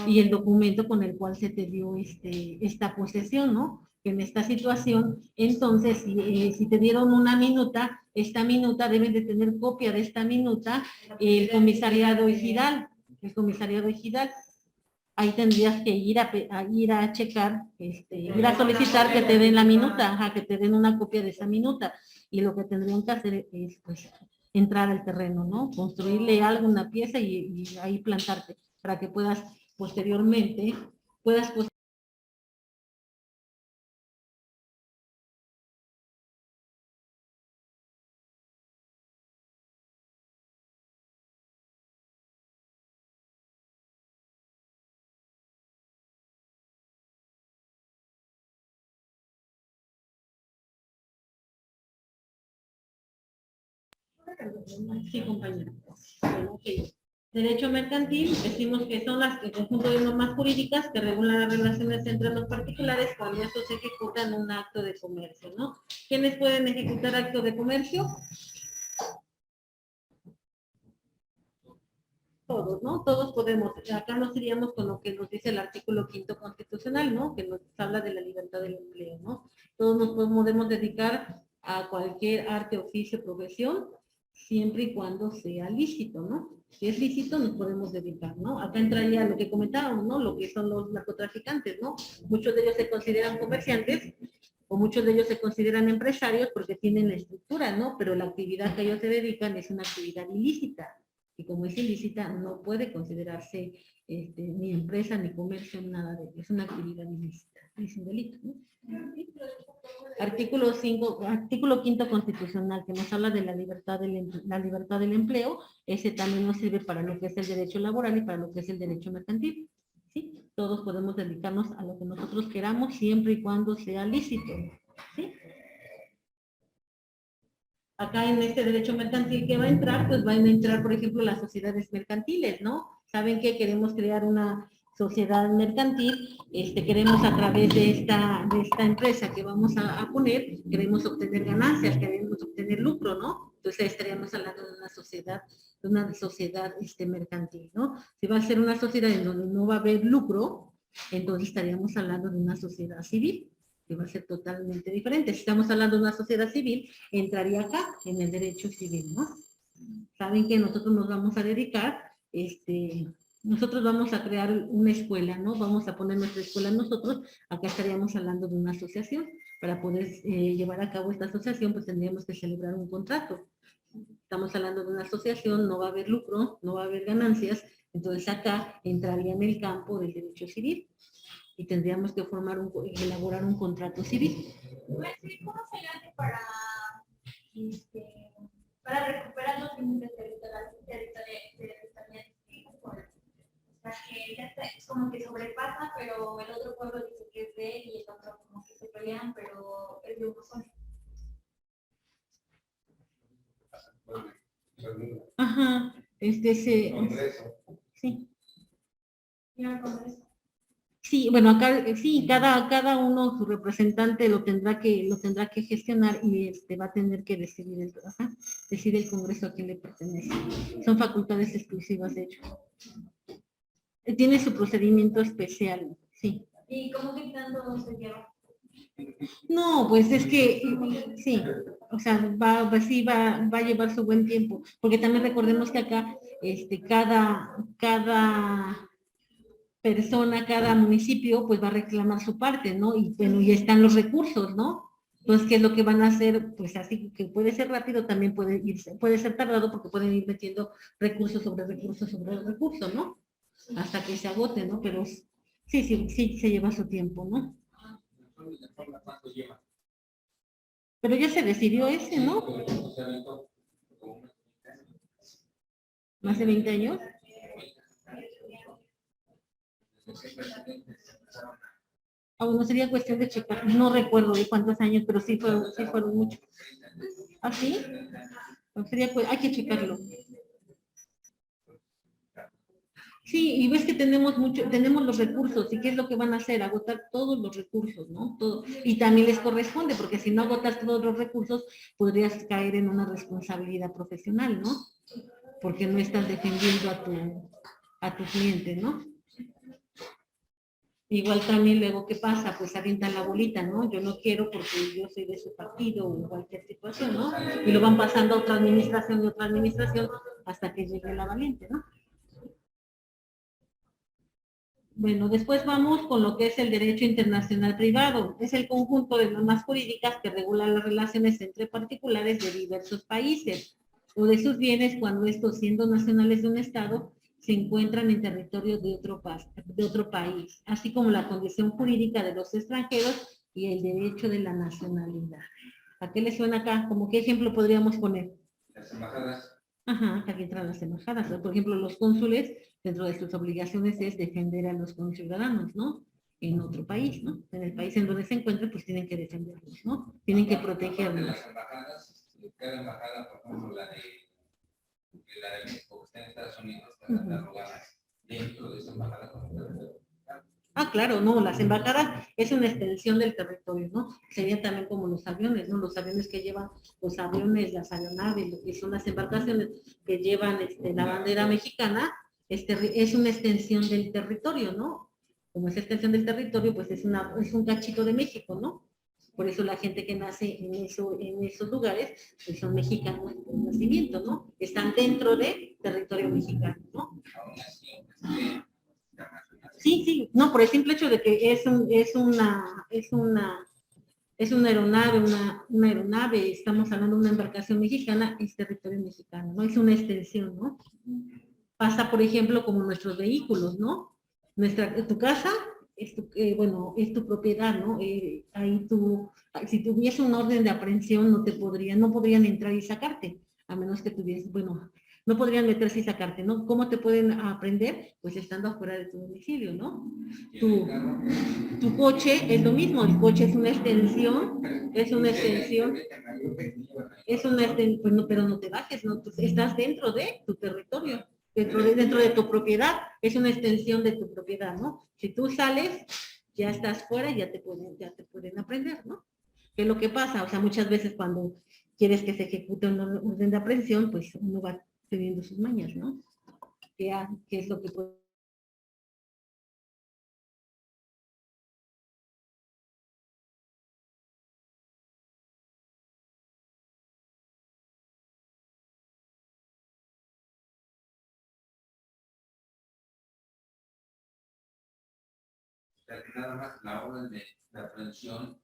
Y el documento con el cual se te dio esta posesión, ¿no? En esta situación, entonces, si te dieron una minuta, esta minuta debe de tener copia de esta minuta el comisariado ejidal, ahí tendrías que ir a checar, ir a solicitar que te den la minuta, que te den una copia de esa minuta, y lo que tendrían que hacer es, pues, entrar al terreno, ¿no? Construirle algo, una pieza y ahí plantarte, para que puedas posteriormente, sí, compañero. Bueno, okay. Derecho mercantil, decimos que son el conjunto de normas jurídicas que regulan las relaciones entre los particulares cuando estos ejecutan un acto de comercio, ¿no? ¿Quiénes pueden ejecutar acto de comercio? Todos, ¿no? Todos podemos. Acá nos iríamos con lo que nos dice el artículo 5º constitucional, ¿no? Que nos habla de la libertad del empleo, ¿no? Todos nos podemos dedicar a cualquier arte, oficio, profesión, siempre y cuando sea lícito, ¿no? Si es lícito, nos podemos dedicar, ¿no? Acá entraría lo que comentábamos, ¿no? Lo que son los narcotraficantes, ¿no? Muchos de ellos se consideran comerciantes, o muchos de ellos se consideran empresarios porque tienen la estructura, ¿no? Pero la actividad que ellos se dedican es una actividad ilícita. Y como es ilícita, no puede considerarse ni empresa, ni comercio, nada de ello. Es una actividad ilícita, es un delito, ¿no? Artículo 5º constitucional, que nos habla de la libertad del empleo. Ese también nos sirve para lo que es el derecho laboral y para lo que es el derecho mercantil. ¿Sí? Todos podemos dedicarnos a lo que nosotros queramos, siempre y cuando sea lícito. ¿Sí? Acá en este derecho mercantil que va a entrar, pues van a entrar, por ejemplo, las sociedades mercantiles, ¿no? Saben que queremos crear una sociedad mercantil, queremos a través de esta empresa que vamos a poner, queremos obtener ganancias, queremos obtener lucro, ¿no? Entonces estaríamos hablando de una sociedad mercantil, ¿no? Si va a ser una sociedad en donde no va a haber lucro, entonces estaríamos hablando de una sociedad civil, que va a ser totalmente diferente. Si estamos hablando de una sociedad civil, entraría acá, en el derecho civil, ¿no? Saben que nosotros nos vamos a dedicar, nosotros vamos a crear una escuela, ¿no? Vamos a poner nuestra escuela nosotros, acá estaríamos hablando de una asociación. Para poder llevar a cabo esta asociación, pues tendríamos que celebrar un contrato. Estamos hablando de una asociación, no va a haber lucro, no va a haber ganancias, entonces acá entraría en el campo del derecho civil. Y tendríamos que elaborar un contrato civil. ¿Cómo se hace para recuperar los límites territoriales? O sea, que ya está, es como que sobrepasa, pero el otro pueblo dice que es de él y el otro como que se pelean, pero es de un son. Ajá, sí. Sí, bueno, acá sí, cada uno su representante lo tendrá que gestionar y va a tener que decidir el Congreso a quién le pertenece. Son facultades exclusivas, de hecho. Tiene su procedimiento especial, sí. ¿Y cómo que tanto se lleva? No, pues es que sí, o sea, sí va a llevar su buen tiempo, porque también recordemos que acá, cada persona, cada municipio, pues va a reclamar su parte, ¿no? Y bueno, y están los recursos, ¿no? Entonces, ¿qué es lo que van a hacer? Pues así que puede ser rápido, también puede ser tardado, porque pueden ir metiendo recursos sobre recursos sobre recursos, ¿no? Hasta que se agote, ¿no? Pero sí se lleva su tiempo, ¿no? ¿Cuánto lleva? Pero ya se decidió ese, ¿no? Más de 20 años. Ah, bueno, sería cuestión de checar. No recuerdo de cuántos años, pero sí fueron muchos. ¿Ah, sí? Pues hay que checarlo. Sí, y ves que tenemos los recursos, ¿y qué es lo que van a hacer? Agotar todos los recursos, ¿no? Todo. Y también les corresponde, porque si no agotas todos los recursos, podrías caer en una responsabilidad profesional, ¿no? Porque no estás defendiendo a tu cliente, ¿no? Igual también luego, ¿qué pasa? Pues avientan la bolita, ¿no? Yo no quiero porque yo soy de su partido o cualquier situación, ¿no? Y lo van pasando a otra administración y otra administración hasta que llegue la valiente, ¿no? Bueno, después vamos con lo que es el derecho internacional privado. Es el conjunto de normas jurídicas que regulan las relaciones entre particulares de diversos países o de sus bienes cuando estos, siendo nacionales de un Estado, se encuentran en territorio de otro país, así como la condición jurídica de los extranjeros y el derecho de la nacionalidad. ¿A qué le suena acá? ¿Cómo qué ejemplo podríamos poner? Las embajadas. Ajá, aquí entran las embajadas. Por ejemplo, los cónsules, dentro de sus obligaciones es defender a los conciudadanos, ¿no? En otro país, ¿no? En el país en donde se encuentren, pues tienen que defenderlos, ¿no? Tienen que protegerlos. Las embajadas, cada embajada, por ejemplo, la de México, que está en Estados Unidos, está arrogada dentro de esa embajada. Ah, claro, no, las embajadas es una extensión del territorio, ¿no? Sería también como los aviones, ¿no? Los aviones que llevan, los aviones, las aeronaves, lo que son las embarcaciones que llevan la bandera mexicana, es una extensión del territorio, ¿no? Como es extensión del territorio, pues es un cachito de México, ¿no? Por eso la gente que nace en esos lugares, pues son mexicanos de nacimiento, ¿no? Están dentro del territorio mexicano, ¿no? Sí, no, por el simple hecho de que es una aeronave, una aeronave, estamos hablando de una embarcación mexicana, es territorio mexicano, ¿no? Es una extensión, ¿no? Pasa, por ejemplo, como nuestros vehículos, ¿no? Tu casa es tu propiedad, ¿no? Ahí si tuviese un orden de aprehensión, no podrían entrar y sacarte, a menos que tuviese, bueno, no podrían meterse y sacarte, ¿no? ¿Cómo te pueden aprender? Pues estando afuera de tu domicilio, ¿no? Tu coche es lo mismo, el coche es una extensión, pues no, pero no te bajes, ¿no? Estás dentro de tu territorio, dentro de tu propiedad, es una extensión de tu propiedad, ¿no? Si tú sales, ya estás fuera, ya te pueden aprender, ¿no? ¿Qué es lo que pasa? O sea, muchas veces cuando quieres que se ejecute un orden de aprehensión, pues uno va teniendo sus mañas, ¿no? ¿Qué es lo que puede Nada más la orden de aprehensión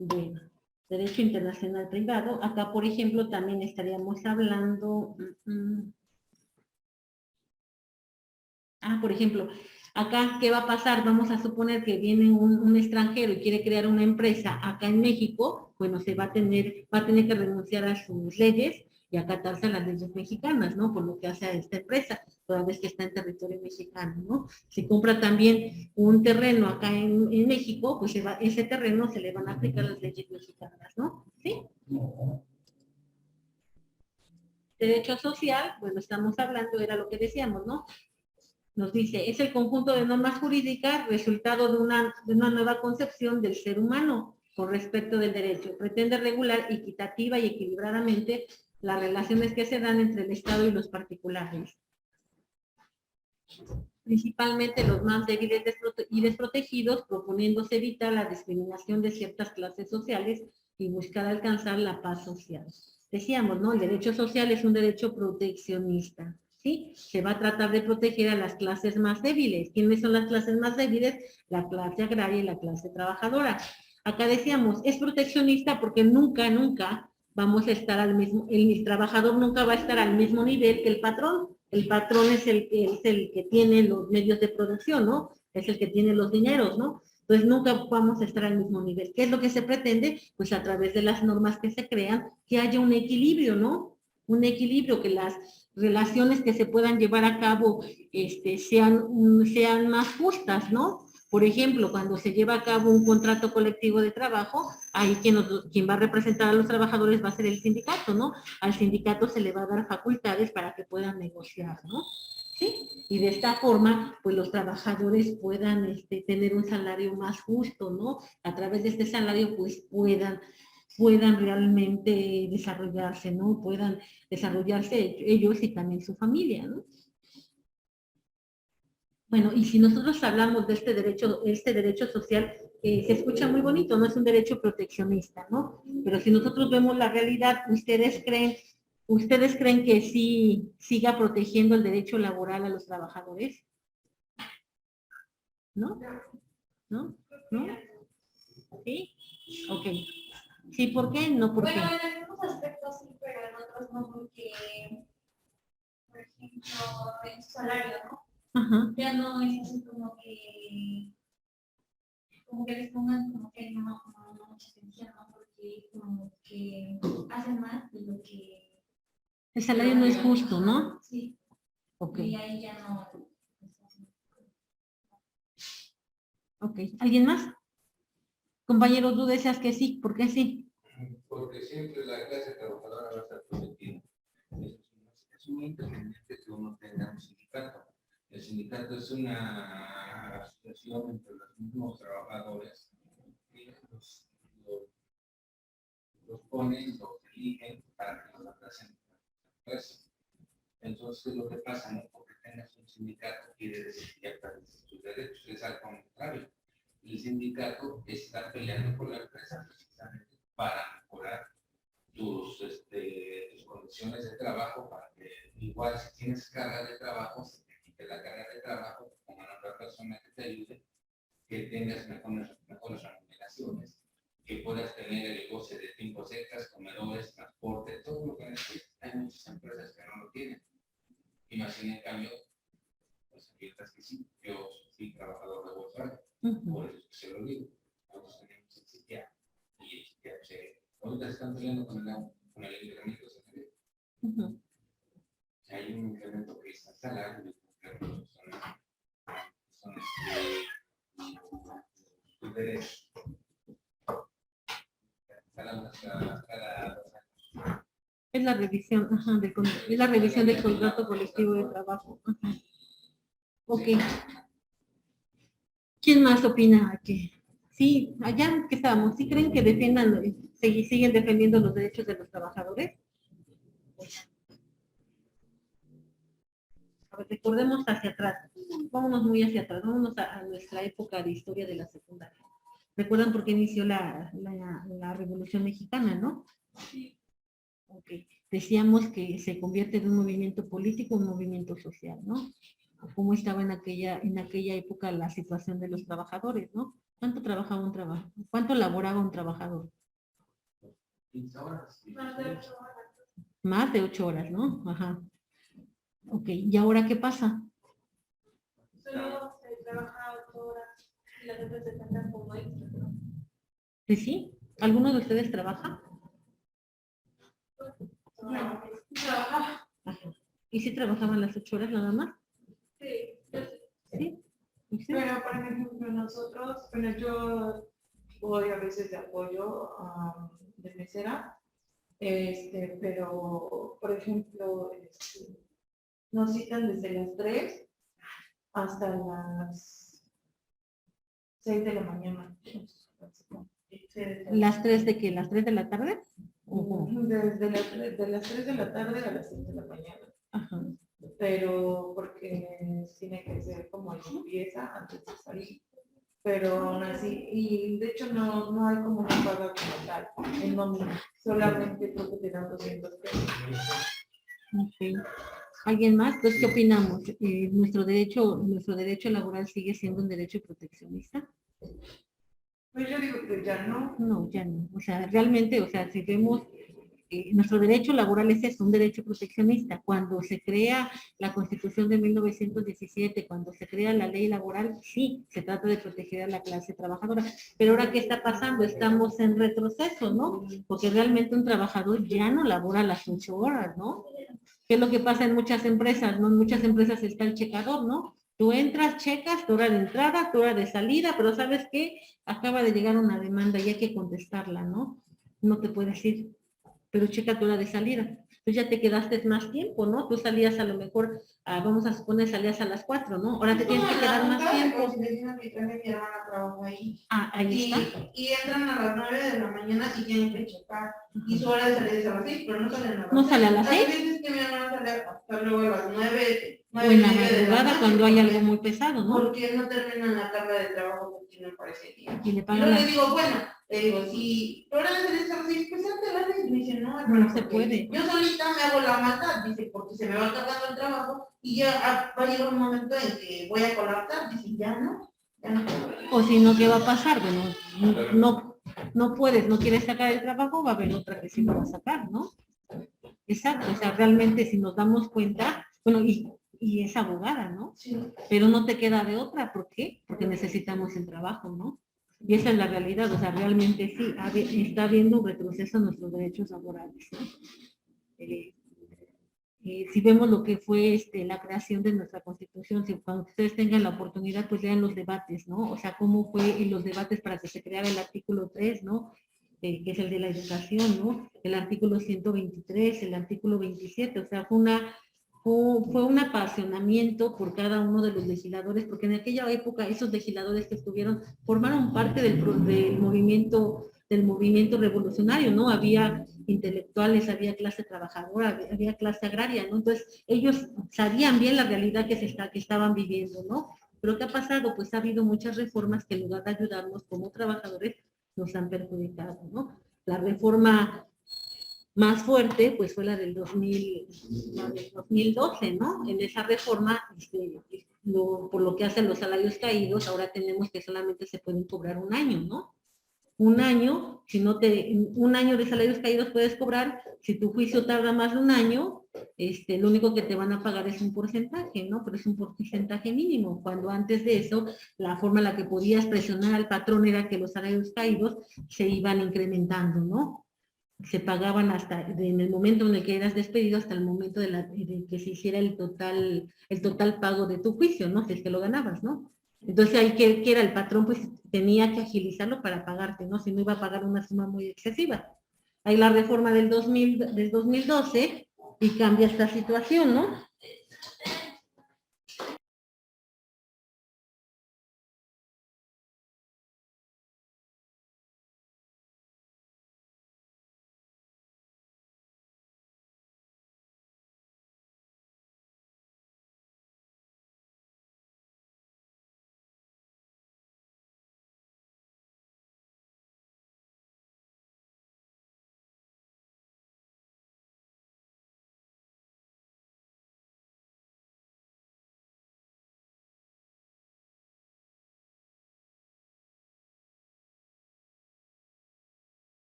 Bueno, derecho internacional privado. Acá, por ejemplo, también estaríamos hablando... por ejemplo, acá, ¿qué va a pasar? Vamos a suponer que viene un extranjero y quiere crear una empresa acá en México, bueno, va a tener que renunciar a sus leyes y acatarse a las leyes mexicanas, ¿no? Por lo que hace a esta empresa, toda vez que está en territorio mexicano, ¿no? Si compra también un terreno acá en México, pues ese terreno se le van a aplicar las leyes mexicanas, ¿no? ¿Sí? Derecho social, bueno, estamos hablando, era lo que decíamos, ¿no? Nos dice, es el conjunto de normas jurídicas resultado de una nueva concepción del ser humano con respecto del derecho. Pretende regular equitativa y equilibradamente las relaciones que se dan entre el Estado y los particulares. Principalmente los más débiles y desprotegidos, proponiéndose evitar la discriminación de ciertas clases sociales y buscar alcanzar la paz social. Decíamos, ¿no? El derecho social es un derecho proteccionista. ¿Sí? Se va a tratar de proteger a las clases más débiles. ¿Quiénes son las clases más débiles? La clase agraria y la clase trabajadora. Acá decíamos, es proteccionista porque nunca vamos a estar al mismo, el trabajador nunca va a estar al mismo nivel que el patrón. El patrón es el que tiene los medios de producción, ¿no? Es el que tiene los dineros, ¿no? Entonces nunca vamos a estar al mismo nivel. ¿Qué es lo que se pretende? Pues a través de las normas que se crean, que haya un equilibrio, ¿no? Un equilibrio, que las relaciones que se puedan llevar a cabo sean más justas, ¿no? Por ejemplo, cuando se lleva a cabo un contrato colectivo de trabajo, ahí quien va a representar a los trabajadores va a ser el sindicato, ¿no? Al sindicato se le va a dar facultades para que puedan negociar, ¿no? ¿Sí? Y de esta forma, pues los trabajadores puedan tener un salario más justo, ¿no? A través de este salario, pues puedan realmente desarrollarse, ¿no? Puedan desarrollarse ellos y también su familia, ¿no? Bueno, y si nosotros hablamos de este derecho social, se escucha muy bonito, no es un derecho proteccionista, ¿no? Pero si nosotros vemos la realidad, ¿ustedes creen que sí siga protegiendo el derecho laboral a los trabajadores? ¿No? ¿No? ¿No? ¿Sí? Ok. ¿Sí? ¿Por qué? No, ¿por qué? Bueno, en algunos aspectos sí, pero en otros no, porque, por ejemplo, en su salario, ¿no? Ajá. Ya no es así como que les pongan como que no mucha atención, ¿no? Porque como que hacen más de lo que... El salario no es justo, ¿no? Sí. Ok. Y ahí ya no... Ok. ¿Alguien más? Compañero, tú decías que sí, ¿por qué sí? Porque siempre la clase trabajadora va a estar prometida. Es muy independiente que uno tenga un sindicato. El sindicato es una asociación entre los mismos trabajadores que los ponen, los eligen para que los representen. Entonces, lo que pasa, no porque tengas un sindicato quiere decir que ya perdiste tus derechos, es al contrario. El sindicato está peleando por la empresa precisamente para mejorar tus condiciones de trabajo, para que igual si tienes carga de trabajo, se te quite la carga de trabajo, como a otra persona que te ayude, que tengas mejores remuneraciones, que puedas tener el goce de tiempos extras, comedores, transporte, todo lo que necesitas. Hay muchas empresas que no lo tienen. Imagina en cambio, pues abiertas que sí, yo soy trabajador de Volkswagen, por eso se lo digo. Nosotros tenemos el sitio y el sitio ahorita se están peleando con el incremento de salario. Hay un incremento que es al salario, son tus derechos. Cada 2 años. Es la revisión, es la revisión del contrato colectivo de trabajo. Ajá. Ok. ¿Quién más opina que sí, allá que estábamos, sí creen que defiendan, siguen defendiendo los derechos de los trabajadores? A ver, recordemos hacia atrás, vámonos muy hacia atrás, vámonos a nuestra época de historia de la secundaria. ¿Recuerdan por qué inició la Revolución Mexicana, no? Sí. Ok. Decíamos que se convierte de un movimiento político a un movimiento social, ¿no? Cómo estaba en aquella época la situación de los trabajadores, ¿no? ¿Cuánto trabajaba un trabajo? ¿Cuánto laboraba un trabajador? 15 horas. Más de 8 horas. Más de 8 horas, ¿no? Ajá. Ok, ¿y ahora qué pasa? Solo se trabaja 8 horas y las otras se cuentan como extra, ¿no? ¿Sí, sí? ¿Alguno de ustedes trabaja? No, trabaja. Ajá. ¿Y si trabajaban las 8 horas nada más? Sí, yo sé. ¿Sí? ¿Y sí? Pero, por ejemplo, nosotros, bueno, yo voy a veces de apoyo de mesera, pero, por ejemplo, nos citan desde las 3 hasta las 6 de la mañana. ¿Las 3 de qué? ¿Las 3 de la tarde? Ujú. Desde las 3 de la tarde a las 6 de la mañana. Ajá. Pero porque tiene que ser como limpieza antes de salir. Pero aún así, y de hecho no hay como una paga como tal, en nómina, solamente creo que te dan 200 pesos. Ok. ¿Alguien más? Entonces, ¿qué opinamos? Nuestro derecho laboral sigue siendo un derecho proteccionista. Pues yo digo que ya no. No, ya no. O sea, realmente, o sea, si vemos, nuestro derecho laboral es eso, un derecho proteccionista. Cuando se crea la Constitución de 1917, cuando se crea la ley laboral, sí, se trata de proteger a la clase trabajadora. Pero ahora, ¿qué está pasando? Estamos en retroceso, ¿no? Porque realmente un trabajador ya no labora las 8 horas, ¿no? ¿Qué es lo que pasa en muchas empresas? ¿No? En muchas empresas está el checador, ¿no? Tú entras, checas tu hora de entrada, tu hora de salida, pero ¿sabes qué? Acaba de llegar una demanda y hay que contestarla, ¿no? No te puedes ir, pero checa tu hora de salida. Tú ya te quedaste más tiempo, ¿no? Tú salías a lo mejor, vamos a suponer, salías a las 4, ¿no? Ahora te tienes que quedar más tiempo. Mi hermana trabaja ahí. Ah, ahí está. Y entran a las 9 de la mañana y tienen que checar. Y su hora de salida es a las 6, pero no salen a las 6. ¿No sale a las 6? Hay veces que mi hermana sale hasta luego a las 9, O en la 9:30 de la madrugada noche, cuando hay algo porque- muy pesado, ¿no? Porque no terminan la carga de trabajo que tienen para ese día. Y le Y pagan yo la... le digo, bueno, le digo, si tu hora de salida es a las 6, pues antes a las 6. Me dice, no, No hermano, se porque puede. yo solita me hago la maldad, dice, porque se me va cargando el trabajo y ya va a llegar un momento en que voy a colapsar, dice, ya no. O si no, ¿qué va a pasar? Bueno, no puedes, no quieres sacar el trabajo, va a haber otra que sí lo va a sacar, ¿no? Exacto, o sea, realmente si nos damos cuenta, bueno, y es abogada, ¿no? Sí. Pero no te queda de otra, ¿por qué? Porque necesitamos el trabajo, ¿no? Y esa es la realidad, o sea, realmente sí, está habiendo un retroceso en nuestros derechos laborales, ¿no? Si vemos lo que fue la creación de nuestra Constitución, si cuando ustedes tengan la oportunidad, pues lean los debates, ¿no? O sea, cómo fue en los debates para que se creara el artículo 3, ¿no? Que es el de la educación, ¿no? El artículo 123, el artículo 27, o sea, fue un apasionamiento por cada uno de los legisladores, porque en aquella época esos legisladores que estuvieron formaron parte del movimiento revolucionario, ¿no? Había intelectuales, había clase trabajadora, había clase agraria, ¿no? Entonces, ellos sabían bien la realidad que estaban viviendo, ¿no? Pero ¿qué ha pasado? Pues ha habido muchas reformas que en lugar de ayudarnos como trabajadores, nos han perjudicado, ¿no? La reforma más fuerte, pues fue la del 2012, ¿no? En esa reforma, por lo que hacen los salarios caídos, ahora tenemos que solamente se pueden cobrar un año, ¿no? Un año, un año de salarios caídos puedes cobrar, si tu juicio tarda más de un año, lo único que te van a pagar es un porcentaje, ¿no? Pero es un porcentaje mínimo, cuando antes de eso, la forma en la que podías presionar al patrón era que los salarios caídos se iban incrementando, ¿no? Se pagaban hasta en el momento en el que eras despedido hasta el momento de que se hiciera el total pago de tu juicio, ¿no? Si es que lo ganabas, ¿no? Entonces ahí que era el patrón, pues tenía que agilizarlo para pagarte, ¿no? Si no iba a pagar una suma muy excesiva. Hay la reforma del 2012 y cambia esta situación, ¿no?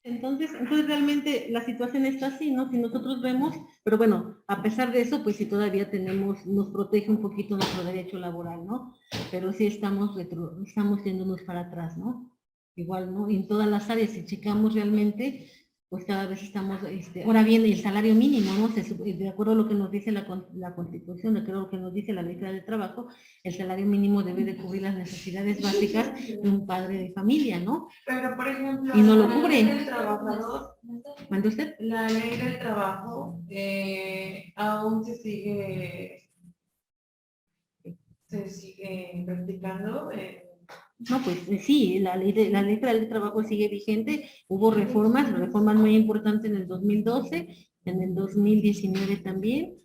Entonces realmente la situación está así, ¿no? Si nosotros vemos, pero bueno, a pesar de eso, pues sí todavía tenemos, nos protege un poquito nuestro derecho laboral, ¿no? Pero sí estamos yéndonos para atrás, ¿no? Igual, ¿no? En todas las áreas, si checamos realmente, pues cada vez estamos, ahora bien, el salario mínimo, ¿no? De acuerdo a lo que nos dice la Constitución, de acuerdo a lo que nos dice la Ley Federal del Trabajo, el salario mínimo debe de cubrir las necesidades básicas de un padre de familia, ¿no? Pero, por ejemplo, Y no lo la ley cubre. del trabajador, ¿Mande usted? la ley del trabajo aún se sigue practicando. No, pues sí, la ley federal de trabajo sigue vigente. Hubo reformas muy importantes en el 2012, en el 2019 también.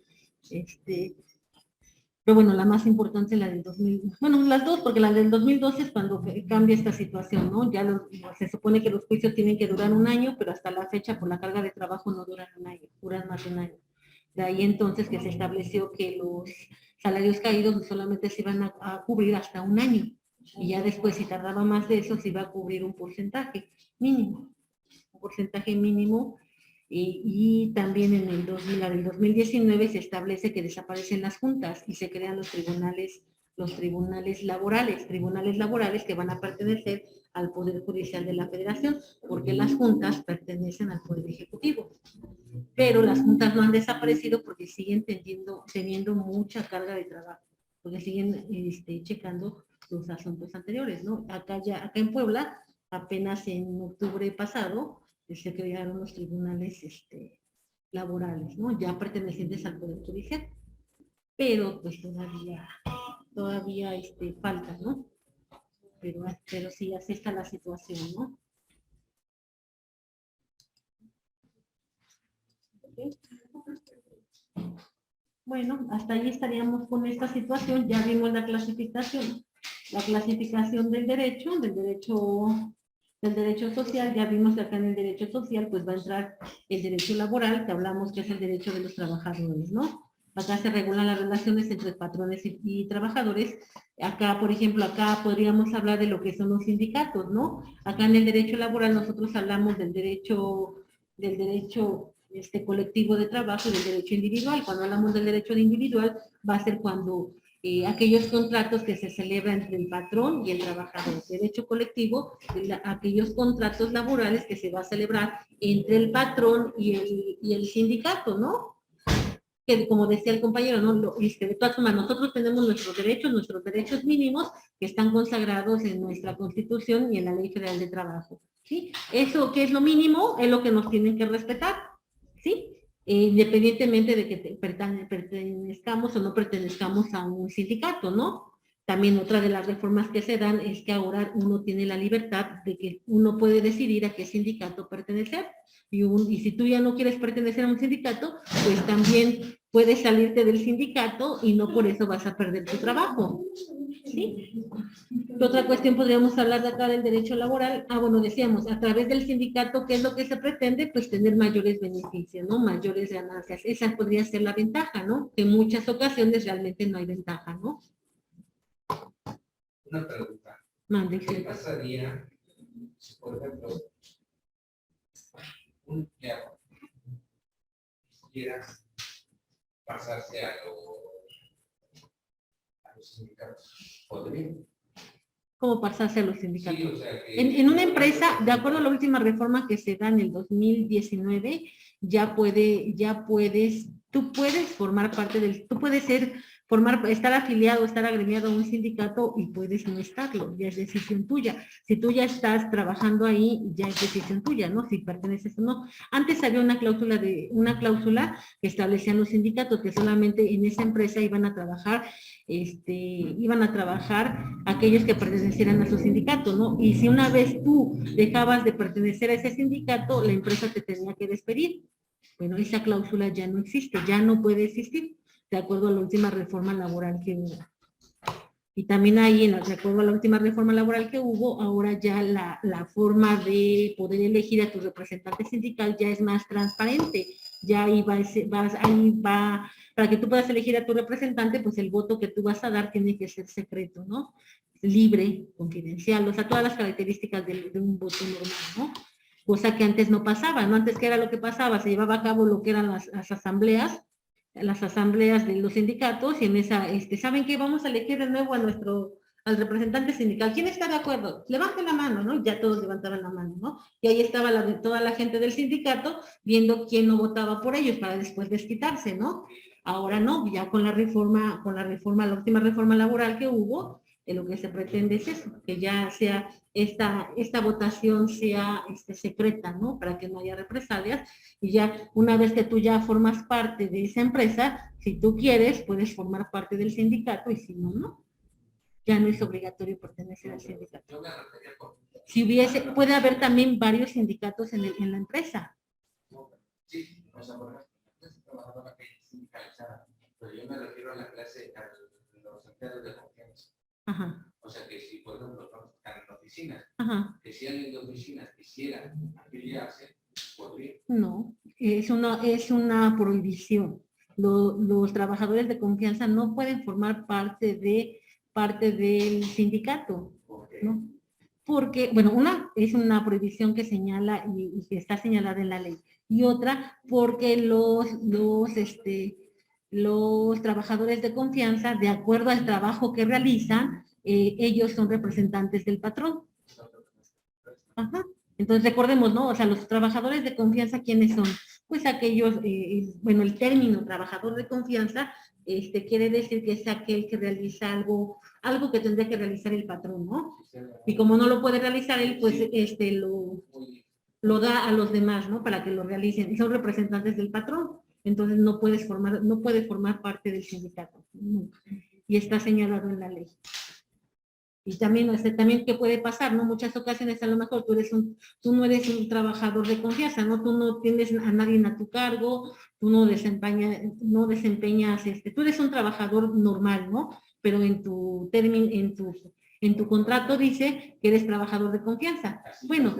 Pero bueno, la más importante es la del 2000, bueno, las dos, porque la del 2012 es cuando cambia esta situación, ¿no? Se supone que los juicios tienen que durar un año, pero hasta la fecha por la carga de trabajo no duran un año, duran más de un año. De ahí entonces que se estableció que los salarios caídos solamente se iban a cubrir hasta un año. Y ya después, si tardaba más de eso, se iba a cubrir un porcentaje mínimo. Un porcentaje mínimo. Y también en la del 2019 se establece que desaparecen las juntas y se crean los tribunales laborales que van a pertenecer al Poder Judicial de la Federación, porque las juntas pertenecen al Poder Ejecutivo. Pero las juntas no han desaparecido porque siguen teniendo mucha carga de trabajo, porque siguen checando los asuntos anteriores, ¿no? Acá en Puebla, apenas en octubre pasado, se crearon los tribunales laborales, ¿no? Ya pertenecientes al Poder Judicial, pero pues todavía falta, ¿no? Pero sí, así está la situación, ¿no? ¿Okay? Bueno, hasta ahí estaríamos con esta situación. Ya vimos la clasificación del derecho social. Ya vimos que acá en el derecho social pues va a entrar el derecho laboral, que hablamos que es el derecho de los trabajadores, ¿no? Acá se regulan las relaciones entre patrones y trabajadores. Acá, por ejemplo, acá podríamos hablar de lo que son los sindicatos, ¿no? Acá en el derecho laboral nosotros hablamos del derecho colectivo de trabajo y del derecho individual. Cuando hablamos del derecho individual, va a ser cuando aquellos contratos que se celebran entre el patrón y el trabajador. Derecho colectivo, aquellos contratos laborales que se va a celebrar entre el patrón y el sindicato, ¿no? Que como decía el compañero, ¿no? De todas formas, nosotros tenemos nuestros derechos mínimos que están consagrados en nuestra Constitución y en la Ley Federal de Trabajo, ¿sí? Eso que es lo mínimo es lo que nos tienen que respetar, ¿sí? Independientemente de que pertenezcamos o no pertenezcamos a un sindicato, ¿no? También otra de las reformas que se dan es que ahora uno tiene la libertad de que uno puede decidir a qué sindicato pertenecer. Y si tú ya no quieres pertenecer a un sindicato, pues también puedes salirte del sindicato y no por eso vas a perder tu trabajo, ¿sí? Otra cuestión podríamos hablar de acá del derecho laboral. Bueno, decíamos, a través del sindicato, ¿qué es lo que se pretende? Pues tener mayores beneficios, ¿no? Mayores ganancias. Esa podría ser la ventaja, ¿no? Que en muchas ocasiones realmente no hay ventaja, ¿no? Una pregunta. Mande. ¿Qué pasaría si, por ejemplo, un empleado quiera pasarse a los sindicatos? ¿Podría? ¿Cómo pasarse a los sindicatos? Sí, o sea que en una empresa, de acuerdo a la última reforma que se da en el 2019, tú puedes formar parte estar afiliado, estar agremiado a un sindicato y puedes no estarlo, ya es decisión tuya. Si tú ya estás trabajando ahí, ya es decisión tuya, ¿no? Si perteneces o no. Antes había una cláusula que establecían los sindicatos, que solamente en esa empresa iban a trabajar aquellos que pertenecieran a su sindicato, ¿no? Y si una vez tú dejabas de pertenecer a ese sindicato, la empresa te tenía que despedir. Bueno, esa cláusula ya no existe, ya no puede existir, de acuerdo a la última reforma laboral que hubo. Y también ahí, de acuerdo a la última reforma laboral que hubo, ahora ya la forma de poder elegir a tu representante sindical ya es más transparente. Ya ahí va, para que tú puedas elegir a tu representante, pues el voto que tú vas a dar tiene que ser secreto, ¿no? Libre, confidencial, o sea, todas las características de un voto normal, ¿no? cosa que antes no pasaba, ¿no? Antes, ¿qué era lo que pasaba? Se llevaba a cabo lo que eran las asambleas de los sindicatos, y en esa, ¿saben qué? Vamos a elegir de nuevo al representante sindical. ¿Quién está de acuerdo? Levante la mano, ¿no? Ya todos levantaban la mano, ¿no? Y ahí estaba toda la gente del sindicato viendo quién no votaba por ellos para después desquitarse, ¿no? Ahora no, ya con la última reforma laboral que hubo, lo que se pretende es eso, que ya sea esta votación sea secreta, ¿no? Para que no haya represalias, y ya una vez que tú ya formas parte de esa empresa, si tú quieres, puedes formar parte del sindicato, y si no, no. Ya no es obligatorio pertenecer al sindicato. Yo me refería por... Si puede haber también varios sindicatos en la empresa. Sí, o sea, por ejemplo, la clase trabajadora que es sindicalizada, pero yo me refiero a la clase, a los empleados de confianza. Ajá, O sea, que si, por ejemplo, están en oficinas, ajá. que si alguien de oficinas quisiera afiliarse, podría. No, es una prohibición. Los trabajadores de confianza no pueden formar parte del sindicato, ¿no? Porque, bueno, una es una prohibición que señala y que está señalada en la ley, y otra porque los trabajadores de confianza, de acuerdo al trabajo que realizan, ellos son representantes del patrón. Ajá. Entonces recordemos, ¿no? O sea, los trabajadores de confianza, ¿quiénes son? Pues aquellos, bueno, el término trabajador de confianza quiere decir que es aquel que realiza algo que tendría que realizar el patrón, ¿no? Y como no lo puede realizar él, pues lo da a los demás, ¿no? Para que lo realicen. Y son representantes del patrón. Entonces no puede formar parte del sindicato. Y está señalado en la ley. Y también, ¿qué puede pasar? ¿No? Muchas ocasiones a lo mejor tú no eres un trabajador de confianza, ¿no? Tú no tienes a nadie a tu cargo, tú no desempeñas, tú eres un trabajador normal, ¿no? Pero en tu contrato dice que eres trabajador de confianza. Bueno.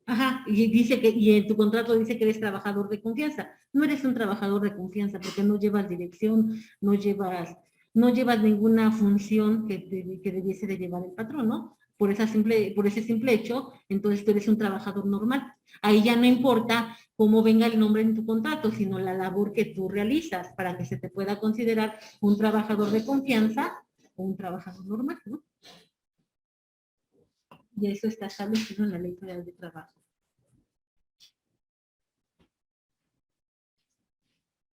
Ajá, y en tu contrato dice que eres trabajador de confianza. No eres un trabajador de confianza porque no llevas dirección, no llevas ninguna función que debiese de llevar el patrón, ¿no? Por ese simple hecho, entonces tú eres un trabajador normal. Ahí ya no importa cómo venga el nombre en tu contrato, sino la labor que tú realizas para que se te pueda considerar un trabajador de confianza o un trabajador normal, ¿no? Y eso está establecido en la Ley Federal de Trabajo.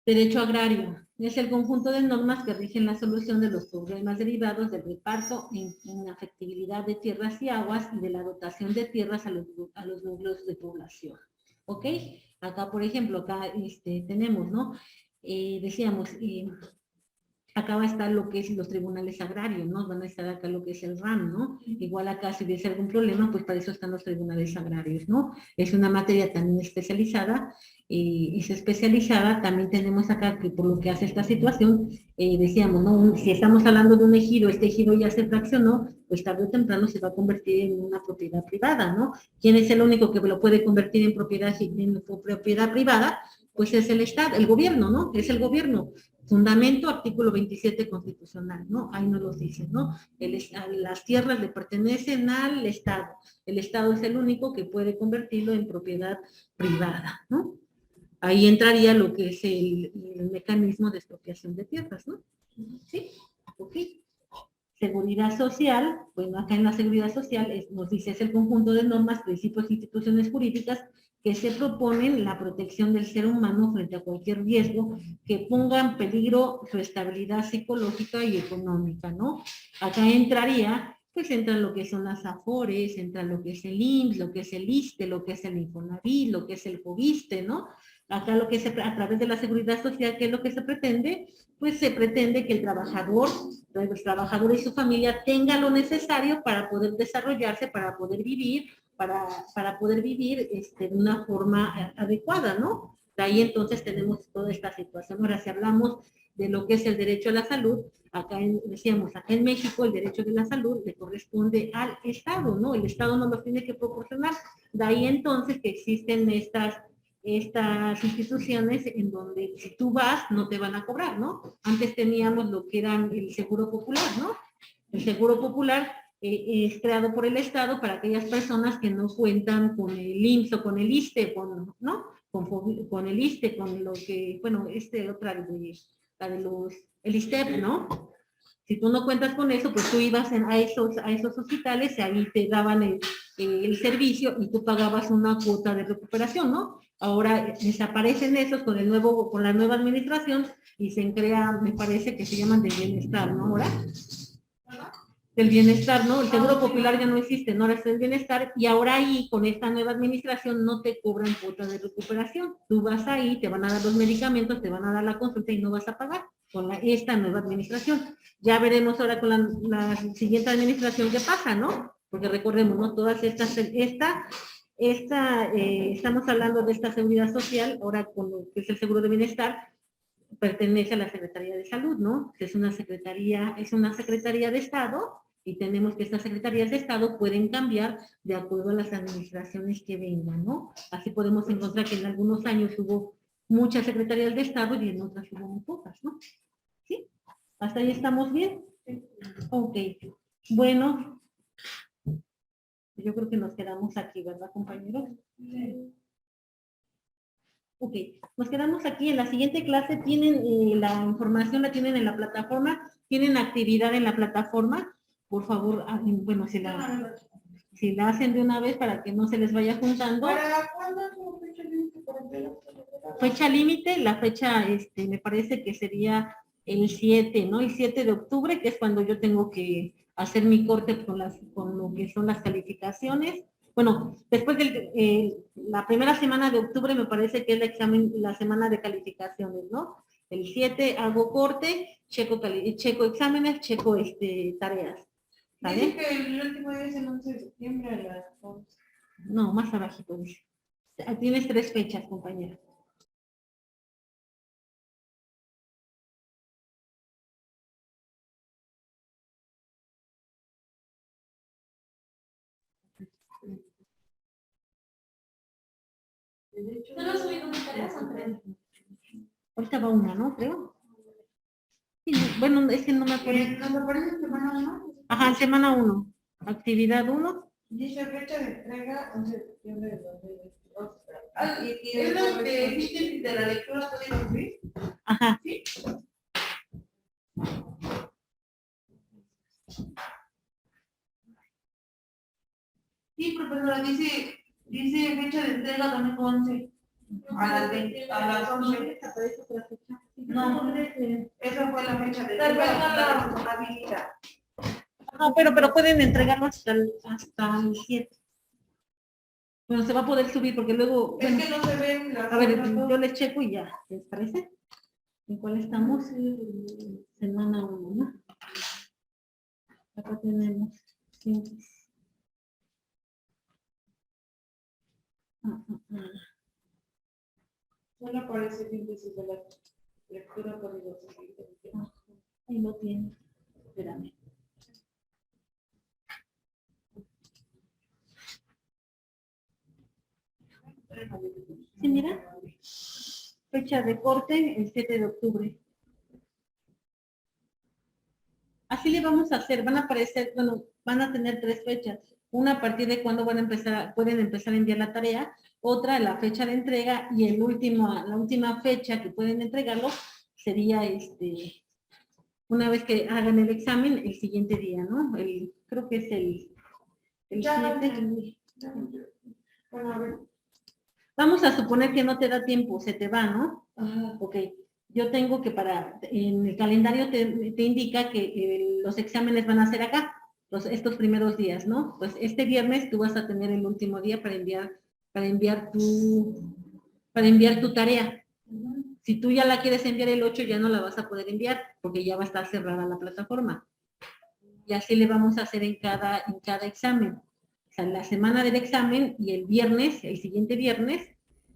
Derecho agrario. Es el conjunto de normas que rigen la solución de los problemas derivados del reparto en afectibilidad de tierras y aguas y de la dotación de tierras a los núcleos de población. ¿Ok? Acá, por ejemplo, acá tenemos, ¿no? Decíamos, acá va a estar lo que es los tribunales agrarios, ¿no? Van a estar acá lo que es el RAM, ¿no? Igual acá si hubiese algún problema, pues para eso están los tribunales agrarios, ¿no? Es una materia también especializada, también tenemos acá que por lo que hace esta situación, decíamos, ¿no? Si estamos hablando de un ejido, este ejido ya se fraccionó, pues tarde o temprano se va a convertir en una propiedad privada, ¿no? ¿Quién es el único que lo puede convertir en propiedad privada? Pues es el Estado, el gobierno, ¿no? Es el gobierno. Fundamento, artículo 27 constitucional, ¿no? Ahí nos lo dice, ¿no? Las tierras le pertenecen al Estado. El Estado es el único que puede convertirlo en propiedad privada, ¿no? Ahí entraría lo que es el mecanismo de expropiación de tierras, ¿no? ¿Sí? Ok. Seguridad social, bueno, acá en la seguridad social nos dice es el conjunto de normas, principios e instituciones jurídicas que se proponen la protección del ser humano frente a cualquier riesgo que ponga en peligro su estabilidad psicológica y económica, ¿no? Acá entraría, pues entran lo que son las AFORES, entra lo que es el IMSS, lo que es el ISSSTE, lo que es el Infonavit, lo que es el FOBISTE, ¿no? Acá lo que a través de la seguridad social, ¿qué es lo que se pretende? Pues se pretende que el trabajador y su familia tengan lo necesario para poder desarrollarse, para poder vivir, para poder vivir de una forma adecuada, ¿no? De ahí entonces tenemos toda esta situación. Ahora, si hablamos de lo que es el derecho a la salud, acá en México el derecho de la salud le corresponde al Estado, ¿no? El Estado no lo tiene que proporcionar. De ahí entonces que existen estas instituciones en donde si tú vas no te van a cobrar, ¿no? Antes teníamos lo que era el seguro popular, ¿no? El seguro popular es creado por el Estado para aquellas personas que no cuentan con el IMSS o con el ISSSTE, ¿no? Con el ISSSTE, con lo que, bueno, otra de, la de los, el ISSSTEP, ¿no? Si tú no cuentas con eso, pues tú ibas a esos hospitales y ahí te daban el servicio y tú pagabas una cuota de recuperación, ¿no? Ahora desaparecen esos con la nueva administración y se crea, me parece que se llaman del bienestar, ¿no? Ahora, del bienestar, ¿no? El seguro popular ya no existe, no, ahora es el bienestar, y ahora ahí, con esta nueva administración, no te cobran cuota de recuperación. Tú vas ahí, te van a dar los medicamentos, te van a dar la consulta y no vas a pagar con esta nueva administración. Ya veremos ahora con la siguiente administración qué pasa, ¿no? Porque recordemos, ¿no? Todas estamos hablando de esta seguridad social, ahora con lo que es el seguro de bienestar, pertenece a la Secretaría de Salud, ¿no? Es una secretaría de Estado y tenemos que estas secretarías de Estado pueden cambiar de acuerdo a las administraciones que vengan, ¿no? Así podemos encontrar que en algunos años hubo muchas secretarías de Estado y en otras hubo muy pocas, ¿no? ¿Sí? ¿Hasta ahí estamos bien? Ok. Bueno, yo creo que nos quedamos aquí, ¿verdad, compañeros? Sí. Ok, nos quedamos aquí. En la siguiente clase tienen la información, la tienen en la plataforma, tienen actividad en la plataforma. Por favor, bueno, si la hacen de una vez para que no se les vaya juntando. ¿Para cuándo es su fecha límite para entregar? Fecha límite, la fecha, me parece que sería el 7, ¿no? El 7 de octubre, que es cuando yo tengo que hacer mi corte con lo que son las calificaciones. Bueno, después de la primera semana de octubre me parece que es la semana de calificaciones, ¿no? El 7 hago corte, checo exámenes, checo tareas. ¿Vale? Dice que el último día es el 11 de septiembre a las 11. No, más abajito dice. Tienes 3 fechas, compañera. ¿Solo subí una tarea o 3? Ahorita va una, ¿no? Creo. Sí, bueno, es que no me acuerdo. ¿Nos aparece semana 1? Ajá, semana 1. Actividad 1. Dice fecha de entrega 11 de septiembre de 2022. ¿Es lo que dijiste de la lectura código gris? Ajá. Sí. Sí, profesora, dice fecha de entrega también 11. A las 11. No, esa fue la fecha de entrega. No, pero pueden entregarlo hasta el 7. Bueno, se va a poder subir porque luego... Es bueno, que no se ven las a ver, otras dos. yo les checo y ya, ¿les parece? ¿En cuál estamos? Semana 1, ¿no? Acá tenemos 5. Solo aparece el índice de la lectura código gris. Ahí lo tiene. Espérame. Sí, mira. Fecha de corte, el 7 de octubre. Así le vamos a hacer. Van a aparecer, bueno, van a tener 3 fechas. Una a partir de cuando pueden empezar a enviar la tarea. Otra, la fecha de entrega. Y la última fecha que pueden entregarlo sería una vez que hagan el examen, el siguiente día, ¿no? Creo que es el 7. Bueno, a ver. Vamos a suponer que no te da tiempo, se te va, ¿no? Ajá. Ok. Yo tengo que en el calendario te indica que los exámenes van a ser acá, estos primeros días, ¿no? Pues este viernes tú vas a tener el último día para enviar tu tarea. Si tú ya la quieres enviar el 8, ya no la vas a poder enviar, porque ya va a estar cerrada la plataforma. Y así le vamos a hacer en cada examen. O sea, la semana del examen y el siguiente viernes,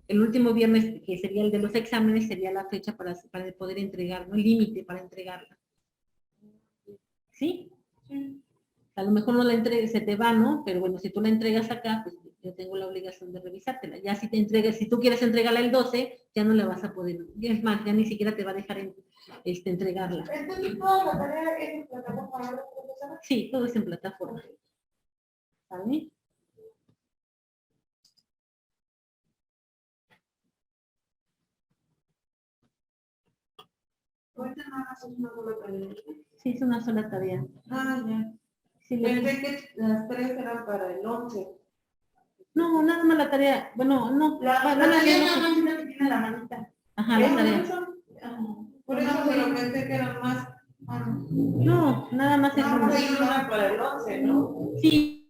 el último viernes, que sería el de los exámenes, sería la fecha para poder entregar, ¿no? El límite para entregarla. ¿Sí? Sí. A lo mejor no la entregues, se te va, ¿no? Pero bueno, si tú la entregas acá, pues yo tengo la obligación de revisártela. Ya si tú quieres entregarla el 12, ya no la vas a poder. Es más, ya ni siquiera te va a dejar entregarla. Entonces, ¿toda la tarea es en plataforma, profesora? Sí, todo es en plataforma. ¿sale? Ahorita nada más es una sola tarea. Sí, es una sola tarea. Ah, ya. Sí, le- Pensé que las 3 eran para el 11. No, nada más la tarea. Bueno, no. La bueno, tarea ya nada no- más es la que tiene la manita. Ajá, la tarea. Por eso, pero pensé que eran más. Ah, no. No, nada más es No, una. pues hay una para el 11, ¿no? Sí,